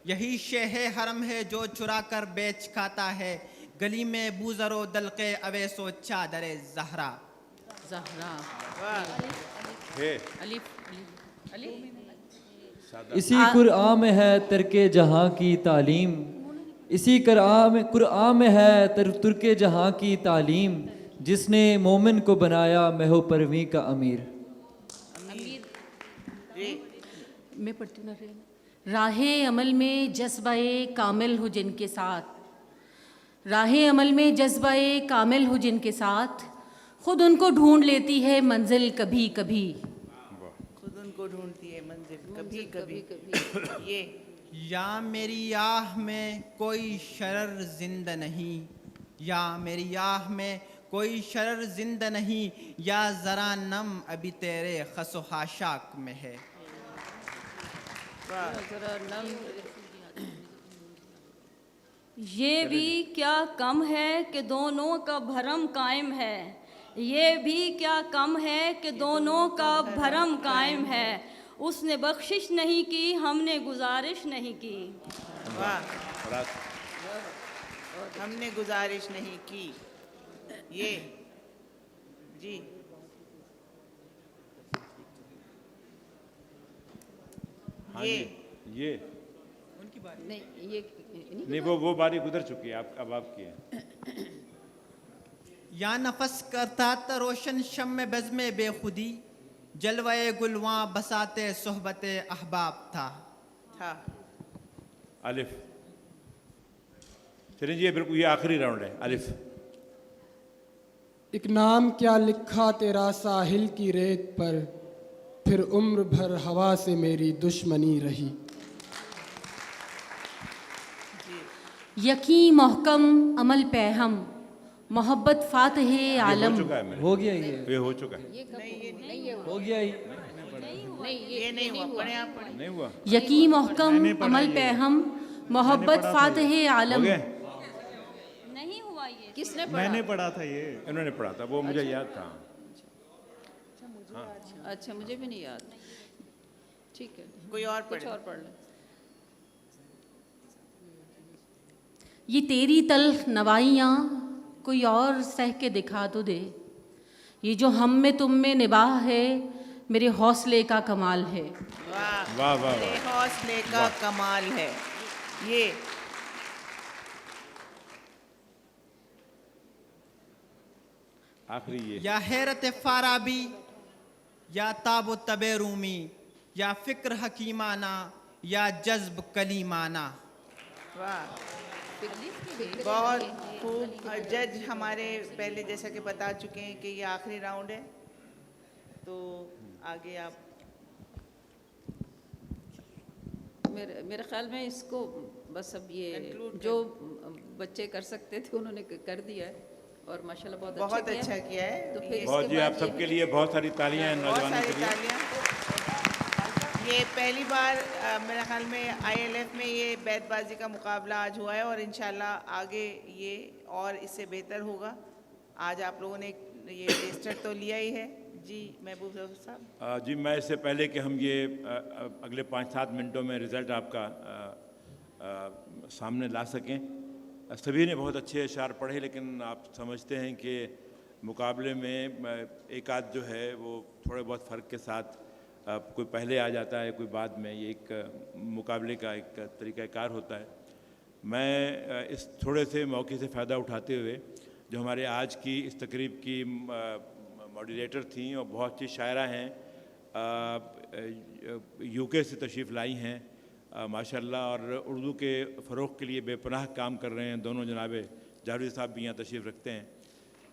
यही शेह हरम है जो चुरा कर बेच खाता है। गली में बूजरो दलके अवेसो चादरे जहरा। इसी कुरआन में है तरके जहाँ की तालीम, इसी कुरआन में है तुर्के जहाँ की तालीम, जिसने मोमिन को बनाया महो परवीं का अमीर। मैं पढ़ती हूँ ना। राहे अमल में जज्बाए कामिल हो जिनके साथ, राहे अमल में जज्बाए कामिल हो जिनके साथ, खुद उनको ढूंढ लेती है मंजिल कभी कभी। खुद उनको ढूंढती है मंजिल कभी कभी। ये या मेरी आह में कोई शरर जिंद नहीं, या मेरी आह में कोई शरर जिंद नहीं, या जरा नम अभी तेरे खसो हाशाक में है। ये भी क्या कम है कि दोनों का भरम कायम है, ये भी क्या कम है कि दोनों का भरम कायम है। उसने बख्शिश नहीं की, हमने गुजारिश नहीं की। वाह, हमने गुजारिश नहीं की। ये जी हाँ ये ये उनकी बारी नहीं, ये नहीं, वो बारी गुजर चुकी है, अब आपकी है। या नफस करता त रोशन शम में बज़्म बेखुदी, जलवाए गुलवां बसाते सोहबते अहबाब था। अलिफ। चलिए जी, बिल्कुल ये आखिरी राउंड है। अलिफ। एक नाम क्या लिखा तेरा साहिल की रेत पर, फिर उम्र भर हवा से मेरी दुश्मनी रही। यकी मोहकम अमल पैहम मोहब्बत फातहे आलम। हो गया ये हो चुका है। हो गया ही। ये नहीं हुआ। पढ़े आप पढ़े। नहीं हुआ। यकी मोहकम अमल पैहम मोहब्बत फातहे आलम। नहीं हुआ ये। किसने पढ़ा? मैंने पढ़ा था ये। इन्होंने पढ़ा था, वो मुझे याद था। अच्छा, मुझे भी नहीं याद। ठीक है, कोई और कुछ पढ़े। और पढ़ ले। ये तेरी तल्ख नवाइयाँ कोई और सह के दिखा तो दे, ये जो हम में तुम में निबाह है मेरे हौसले का कमाल है। वाह वाह वाह, मेरे हौसले का कमाल है। ये आखिरी ये। या हैरत फाराबी, या ताबो तबे रूमी, या फिक्र हकीमाना, या जज्ब कलीमाना। वाह, बहुत खूब। जज हमारे पहले जैसा कि बता चुके हैं कि ये आखिरी राउंड है, तो आगे आप। मेरे ख्याल में इसको बस अब ये Conclude जो बच्चे कर सकते थे उन्होंने कर दिया है, और माशाल्लाह बहुत अच्छा किया है। तो फिर बहुत इसके जी, आप बाद सबके लिए बहुत सारी तालियां हैं बहुत नौजवानों सारी के लिए। तालियां। ये पहली बार मेरे ख्याल में ILF में ये बैतबाजी का मुकाबला आज हुआ है, और इंशाल्लाह आगे ये और इससे बेहतर होगा। आज आप लोगों ने ये टेस्टर तो लिया ही है। जी महबूब साहब। जी, मैं इससे पहले कि हम ये अगले 5-7 मिनटों में रिज़ल्ट आपका सामने ला सकें, सभी ने बहुत अच्छे अशार पढ़े, लेकिन आप समझते हैं कि मुकाबले में एक आध जो है वो थोड़े बहुत फ़र्क के साथ कोई पहले आ जाता है, कोई बाद में। ये एक मुकाबले का एक तरीक़ाकार होता है। मैं इस थोड़े से मौके से फ़ायदा उठाते हुए, जो हमारे आज की इस तकरीब की मॉडरेटर थी और बहुत सी शायरा हैं, UK से तशरीफ़ लाई हैं माशाल्लाह, और उर्दू के फ़रोग़ के लिए बेपनाह काम कर रहे हैं। दोनों जनाबे जावेद साहब भी यहाँ तशरीफ़ रखते हैं।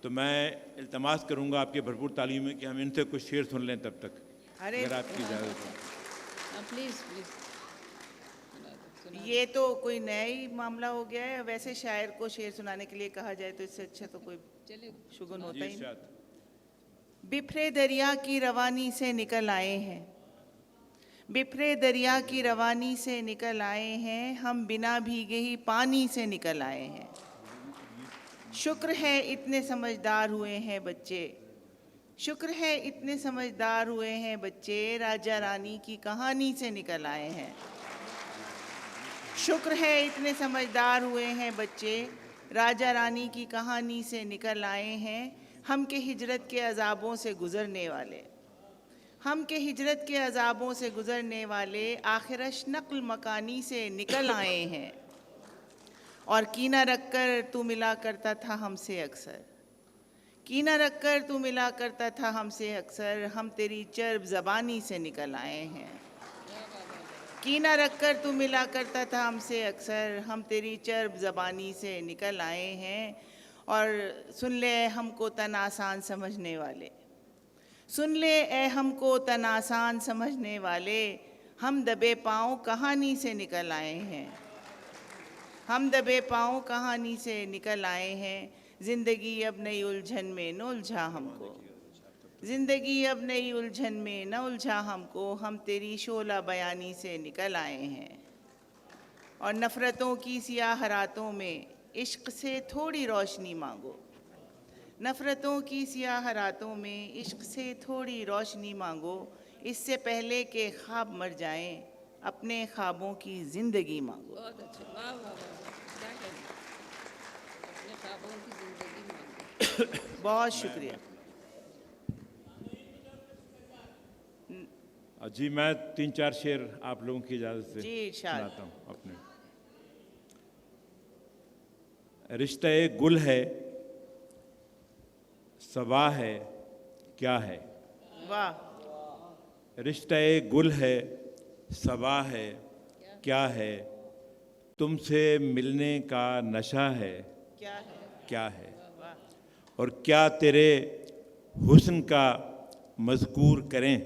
तो मैं इल्तमास करूंगा आपके भरपूर तालीम में कि हम इनसे कुछ शेर सुन लें तब तक, अरे अगर आपकी इजाज़त हो। प्लीज़ प्लीज़ ये तो कोई नया ही मामला हो गया है। वैसे शायर को शेर सुनाने के लिए कहा जाए तो इससे अच्छा तो कोई शुगुन होता ही नहीं। बिफरे दरिया की रवानी से निकल आए हैं, बिफरे दरिया की रवानी से निकल आए हैं, हम बिना भीगे ही पानी से निकल आए हैं। शुक्र है इतने समझदार हुए हैं बच्चे, शुक्र है इतने समझदार हुए हैं बच्चे, राजा रानी की कहानी से निकल आए हैं। शुक्र है इतने समझदार हुए हैं बच्चे, राजा रानी की कहानी से निकल आए हैं। हम के हिजरत के अजाबों से गुज़रने वाले, हम के हिजरत के अजाबों से गुज़रने वाले, आखिरश नक्ल मकानी से निकल आए हैं। और कीना रखकर तू मिला करता था हमसे अक्सर, कीना रखकर तू मिला करता था हमसे अक्सर, हम तेरी चर्ब ज़बानी से निकल आए हैं। कीना रखकर तू मिला करता था हमसे अक्सर, हम तेरी चर्ब ज़बानी से निकल आए हैं। और सुन ले हमको तन आसान समझने वाले, सुन ले ए हमको तन आसान समझने वाले, हम दबे पाँव कहानी से निकल आए हैं, हम दबे पाँव कहानी से निकल आए हैं। ज़िंदगी अब नई उलझन में न उलझा हमको, ज़िंदगी अब नई उलझन में न उलझा हमको, हम तेरी शोला बयानी से निकल आए हैं। और नफ़रतों की सियाह रातों में इश्क से थोड़ी रोशनी मांगो, नफ़रतों की सियाह रातों में इश्क से थोड़ी रोशनी मांगो, इससे पहले के ख्वाब मर जाएं, अपने ख्वाबों की ज़िंदगी मांगो। बहुत अच्छा, वाह वाह वाह, क्या कहना, अपने ख्वाबों की ज़िंदगी मांगो। बहुत शुक्रिया। जी मैं 3-4 शेर आप लोगों की इजाज़त से जी, इरशाद। सुनाता हूँ अपने। रिश्ता एक गुल है, सबा है, क्या है। वाह। रिश्ता एक गुल है, सबा है, क्या है, तुमसे मिलने का नशा है, क्या है, क्या है। वाह। और क्या तेरे हुस्न का मज़कूर करें,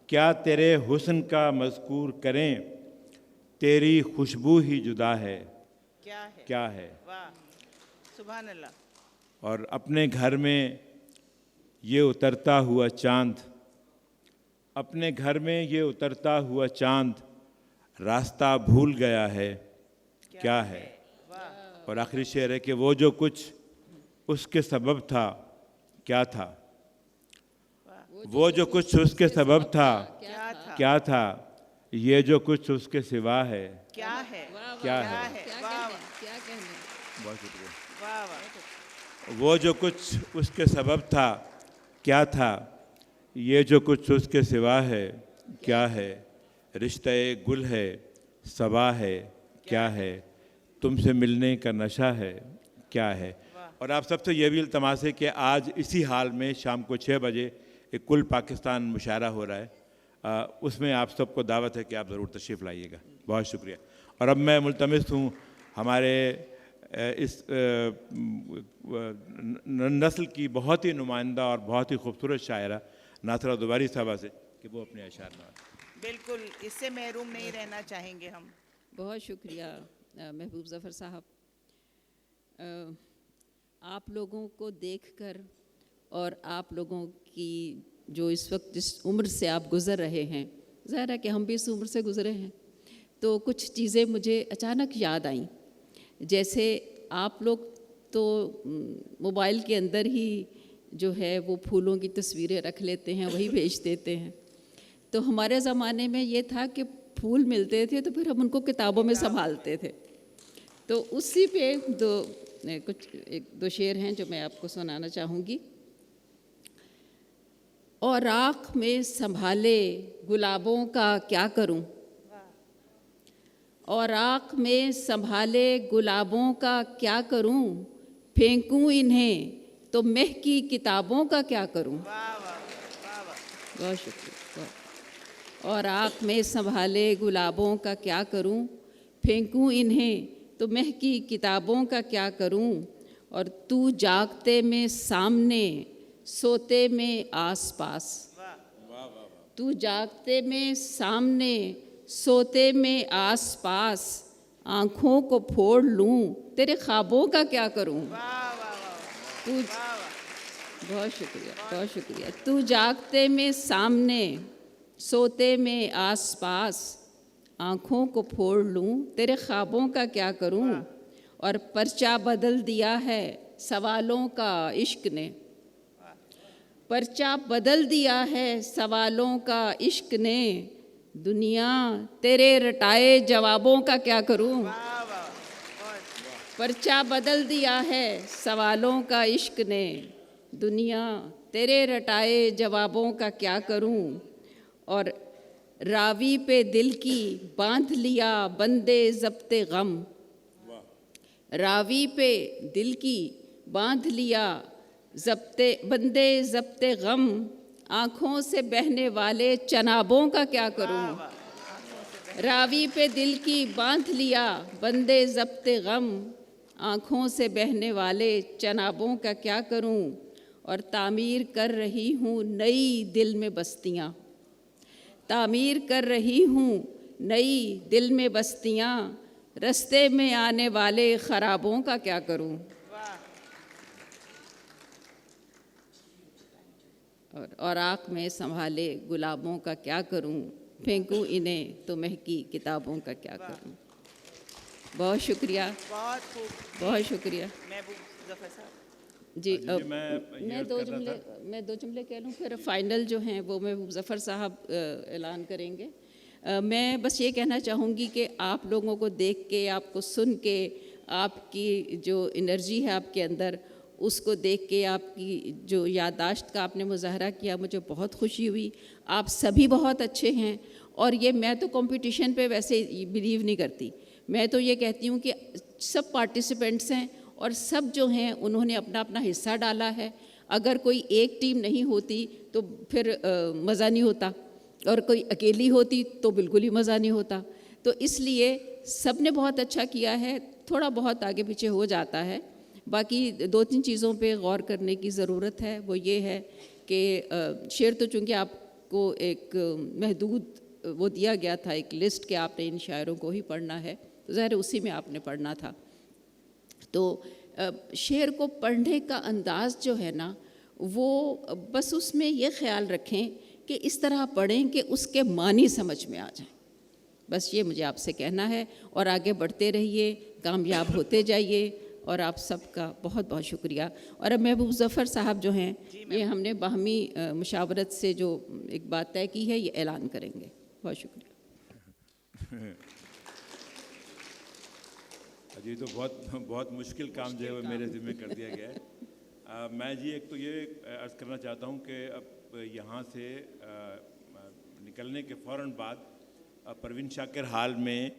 क्या तेरे हुस्न का मज़कूर करें, तेरी खुशबू ही जुदा है, क्या है, क्या है। वाह, सुभान अल्लाह। और अपने घर में ये उतरता हुआ चांद, अपने घर में ये उतरता हुआ चांद, रास्ता भूल गया है, क्या है। और आखिरी शेर है कि वो जो कुछ उसके सबब था, क्या था, वो जो कुछ उसके सबब था, क्या था, ये जो कुछ उसके सिवा है, क्या है, क्या है। क्या कहने, बहुत शुक्रिया। वाह वाह। वो जो कुछ उसके सबब था, क्या था, ये जो कुछ उसके सिवा है, क्या है। रिश्ता एक गुल है, सबा है, क्या है, तुमसे मिलने का नशा है, क्या है। और आप सबसे ये भी इल्तमास है कि आज इसी हाल में शाम को 6 बजे एक कुल पाकिस्तान मुशायरा हो रहा है, उसमें आप सबको दावत है कि आप ज़रूर तशरीफ़ लाइएगा। बहुत शुक्रिया। और अब मैं मुल्तमिस हूँ हमारे इस नस्ल की बहुत ही नुमाइंदा और बहुत ही खूबसूरत शायरा नासरा दुबारी साहबा से कि वो अपने अशार में। बिल्कुल, इससे महरूम नहीं रहना चाहेंगे हम। बहुत शुक्रिया महबूब ज़फ़र साहब। आप लोगों को देखकर और आप लोगों की जो इस वक्त जिस उम्र से आप गुज़र रहे हैं, ज़ाहिर है कि हम भी इस उम्र से गुज़रे हैं, तो कुछ चीज़ें मुझे अचानक याद आईं। जैसे आप लोग तो मोबाइल के अंदर ही जो है वो फूलों की तस्वीरें रख लेते हैं, वही भेज देते हैं। तो हमारे ज़माने में ये था कि फूल मिलते थे तो फिर हम उनको किताबों में संभालते थे। तो उसी पे कुछ 1-2 शेर हैं जो मैं आपको सुनाना चाहूँगी। और आँख में संभाले गुलाबों का क्या करूं, और आँख में संभाले गुलाबों का क्या करूं, फेंकूं इन्हें तो महकी किताबों का क्या करूं। बहुत शुक्रिया। और आँख में संभाले गुलाबों का क्या करूं, फेंकूं इन्हें तो महकी किताबों का क्या करूं, और तू जागते में सामने, सोते में आसपास। तू जागते में सामने, सोते में आसपास, आँखों को फोड़ लूं, तेरे ख्वाबों का क्या करूं। तू बहुत शुक्रिया, बहुत शुक्रिया। तू जागते में सामने, सोते में आसपास, आँखों को फोड़ लूं, तेरे ख्वाबों का क्या करूं। और पर्चा बदल दिया है सवालों का इश्क ने, पर्चा बदल दिया है सवालों का इश्क ने, दुनिया तेरे रटाए जवाबों का क्या करूं। पर्चा बदल दिया है सवालों का इश्क ने, दुनिया तेरे रटाए जवाबों का क्या करूं। और रावी पे दिल की बांध लिया बंदे ज़ब्ते गम, रावी पे दिल की बांध लिया बंदे ज़ब्ते गम, आँखों से बहने वाले चनाबों का क्या करूं। रावी पे दिल की बांध लिया बंदे ज़ब्ते गम, आँखों से बहने वाले चनाबों का क्या करूं। और तामीर कर रही हूँ नई दिल में बस्तियाँ, तामीर कर रही हूँ नई दिल में बस्तियाँ, रस्ते में आने वाले ख़राबों का क्या करूं। और आँख में संभाले गुलाबों का क्या करूं, फेंकूं इन्हें तो महकी किताबों का क्या करूं। बहुत शुक्रिया, बहुत शुक्रिया जी। मैं दो जुमले कह लूँ, फिर फाइनल जो हैं वो मैं ज़फ़र साहब ऐलान करेंगे। मैं बस ये कहना चाहूँगी कि आप लोगों को देख के, आपको सुन के, आपकी जो एनर्जी है आपके अंदर, उसको देख के, आपकी जो याददाश्त का आपने मुज़ाहरा किया, मुझे बहुत खुशी हुई। आप सभी बहुत अच्छे हैं। और ये मैं तो कंपटीशन पे वैसे बिलीव नहीं करती, मैं तो ये कहती हूँ कि सब पार्टिसिपेंट्स हैं और सब जो हैं उन्होंने अपना अपना हिस्सा डाला है। अगर कोई एक टीम नहीं होती तो फिर मज़ा नहीं होता, और कोई अकेली होती तो बिल्कुल ही मज़ा नहीं होता। तो इसलिए सब ने बहुत अच्छा किया है, थोड़ा बहुत आगे पीछे हो जाता है। बाकी दो तीन चीज़ों पे गौर करने की ज़रूरत है। वो ये है कि शेर तो चूँकि आपको एक महदूद वो दिया गया था, एक लिस्ट के आपने इन शायरों को ही पढ़ना है, तो ज़ाहिर उसी में आपने पढ़ना था। तो शेर को पढ़ने का अंदाज़ जो है ना, वो बस उसमें ये ख्याल रखें कि इस तरह पढ़ें कि उसके मानी समझ में आ जाए। बस ये मुझे आपसे कहना है। और आगे बढ़ते रहिए, कामयाब होते जाइए। और आप सबका बहुत बहुत शुक्रिया। और अब महबूब ज़फ़र साहब जो हैं, ये हमने बाहमी मुशावरत से जो एक बात तय की है, ये ऐलान करेंगे। बहुत शुक्रिया। जी, तो बहुत मुश्किल काम जो है वो मेरे ज़िम्मे कर दिया गया है। मैं जी एक तो ये अर्ज़ करना चाहता हूँ कि अब यहाँ से निकलने के फ़ौरन बाद परवीन शाकिर हाल में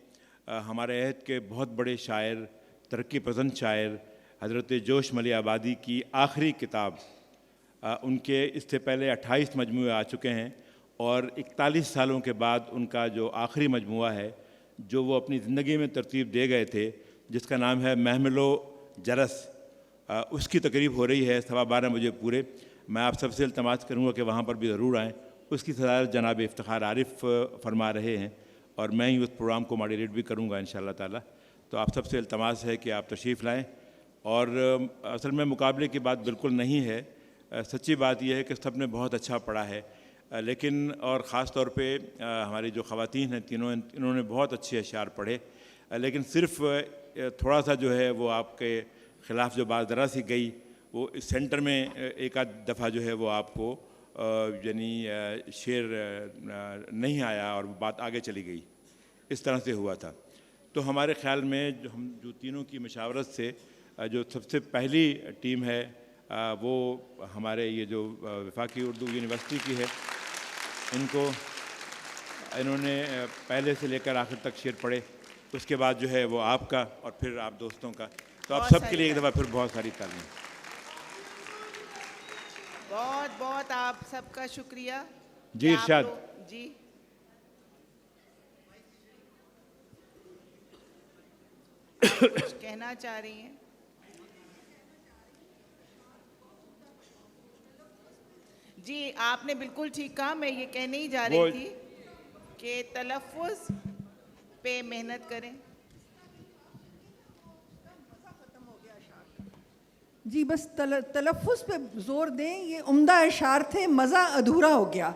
हमारे अहद के बहुत बड़े शायर, तरक्की पसंद शायर हज़रत जोश मली आबादी की आखिरी किताब, उनके इससे पहले 28 मजमूए आ चुके हैं और 41 सालों के बाद उनका जो आखिरी मजमूआ है, जो वो अपनी ज़िंदगी में तरतीब दे गए थे, जिसका नाम है महमिलो जरस, उसकी तकरीब हो रही है 12:15 बजे पूरे। मैं आप सबसे इल्तमास करूँगा कि वहाँ पर भी ज़रूर आएँ। उसकी सदारत जनाब इफ्तिखार आरिफ फरमा रहे हैं और मैं ही उस प्रोग्राम को मॉडरेट भी करूँगा इंशाअल्लाह ताला। तो आप सबसे इल्तमास है कि आप तशरीफ़ लाएँ। और असल में मुकाबले की बात बिल्कुल नहीं है, सच्ची बात यह है कि सब ने बहुत अच्छा पढ़ा है, लेकिन और ख़ास तौर पे हमारी जो ख़वातीन हैं तीनों, इन्होंने बहुत अच्छे अशार पढ़े, लेकिन सिर्फ़ थोड़ा सा जो है वो आपके ख़िलाफ़ जो बात ज़रा सी गई, वो इस सेंटर में एक आध दफ़ा जो है वो आपको यानी शेर नहीं आया और बात आगे चली गई, इस तरह से हुआ था। तो हमारे ख़्याल में जो तीनों की मशावरत से जो सबसे पहली टीम है वो हमारे ये जो वफाकी उर्दू यूनिवर्सिटी की है, इन्होंने पहले से लेकर आखिर तक शेर पढ़े। उसके बाद जो है वो आपका और फिर आप दोस्तों का। तो आप सबके लिए एक दफ़ा फिर बहुत सारी तालीम। बहुत बहुत आप सबका शुक्रिया जी। इरशाद जी। कुछ कहना चाह रही हैं? जी आपने बिल्कुल ठीक कहा, मैं ये कहने ही जा रही थी कि तलफ़ुज़ पे मेहनत करें। जी बस तलफ़ुज़ पे ज़ोर दें, ये उम्दा अशार थे, मज़ा अधूरा हो गया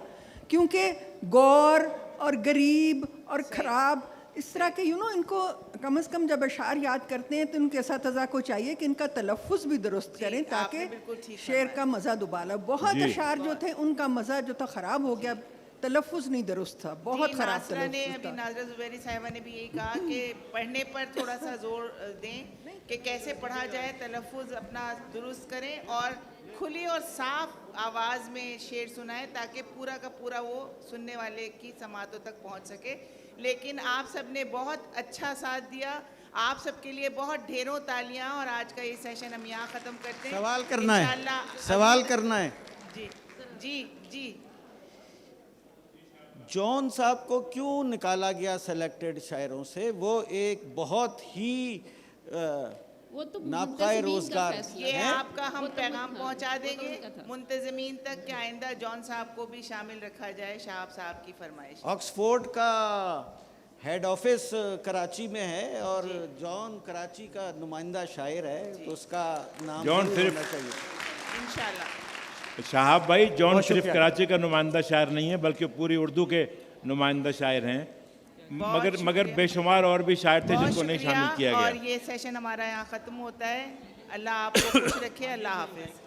क्योंकि गौर और गरीब और ख़राब इस तरह के इनको कम से कम जब अशार याद करते हैं तो उनके असातिज़ा को चाहिए कि इनका तलफ़ुज़ भी दुरुस्त करें ताकि शेर का मज़ा दुबाला। बहुत अशार जो थे उनका मज़ा जो था ख़राब हो गया, तलफ़ुज़ नहीं दुरुस्त था, बहुत ख़राब तलफ़ुज़ था। नाज़रा ज़ुबैरी साहिबा ने भी यही कहा कि पढ़ने पर थोड़ा सा जोर दें कि कैसे पढ़ा जाए, तलफ़ुज़ अपना दुरुस्त करें और खुली और साफ आवाज़ में शेर सुनाएं ताकि पूरा का पूरा वो सुनने वाले की समातों तक पहुंच सके। लेकिन आप सब ने बहुत अच्छा साथ दिया, आप सबके लिए बहुत ढेरों तालियां। और आज का ये सेशन हम यहाँ ख़त्म करते हैं। सवाल करना है, सवाल करना है। जी जी जी। जॉन साहब को क्यों निकाला गया सेलेक्टेड शायरों से? वो एक बहुत ही वो तो नापकाए रोजगार ये आपका हम पैगाम पहुंचा देंगे मुंतज़मीन तक कि आइंदा जॉन साहब को भी शामिल रखा जाए। शाहब साहब की फरमाइश। ऑक्सफोर्ड का हेड ऑफिस कराची में है और जॉन कराची का नुमाइंदा शायर है, तो उसका नाम जॉन सिर्फ होना चाहिए इंशाल्लाह। साहब भाई, जॉन सिर्फ कराची का नुमाइंदा शायर नहीं है बल्कि पूरी उर्दू के नुमाइंदा शायर हैं, मगर बेशुमार और भी शायर थे जिनको नहीं शामिल किया गया। और ये सेशन हमारा यहाँ ख़त्म होता है। अल्लाह आपको खुश रखे। अल्लाह हाफिज़।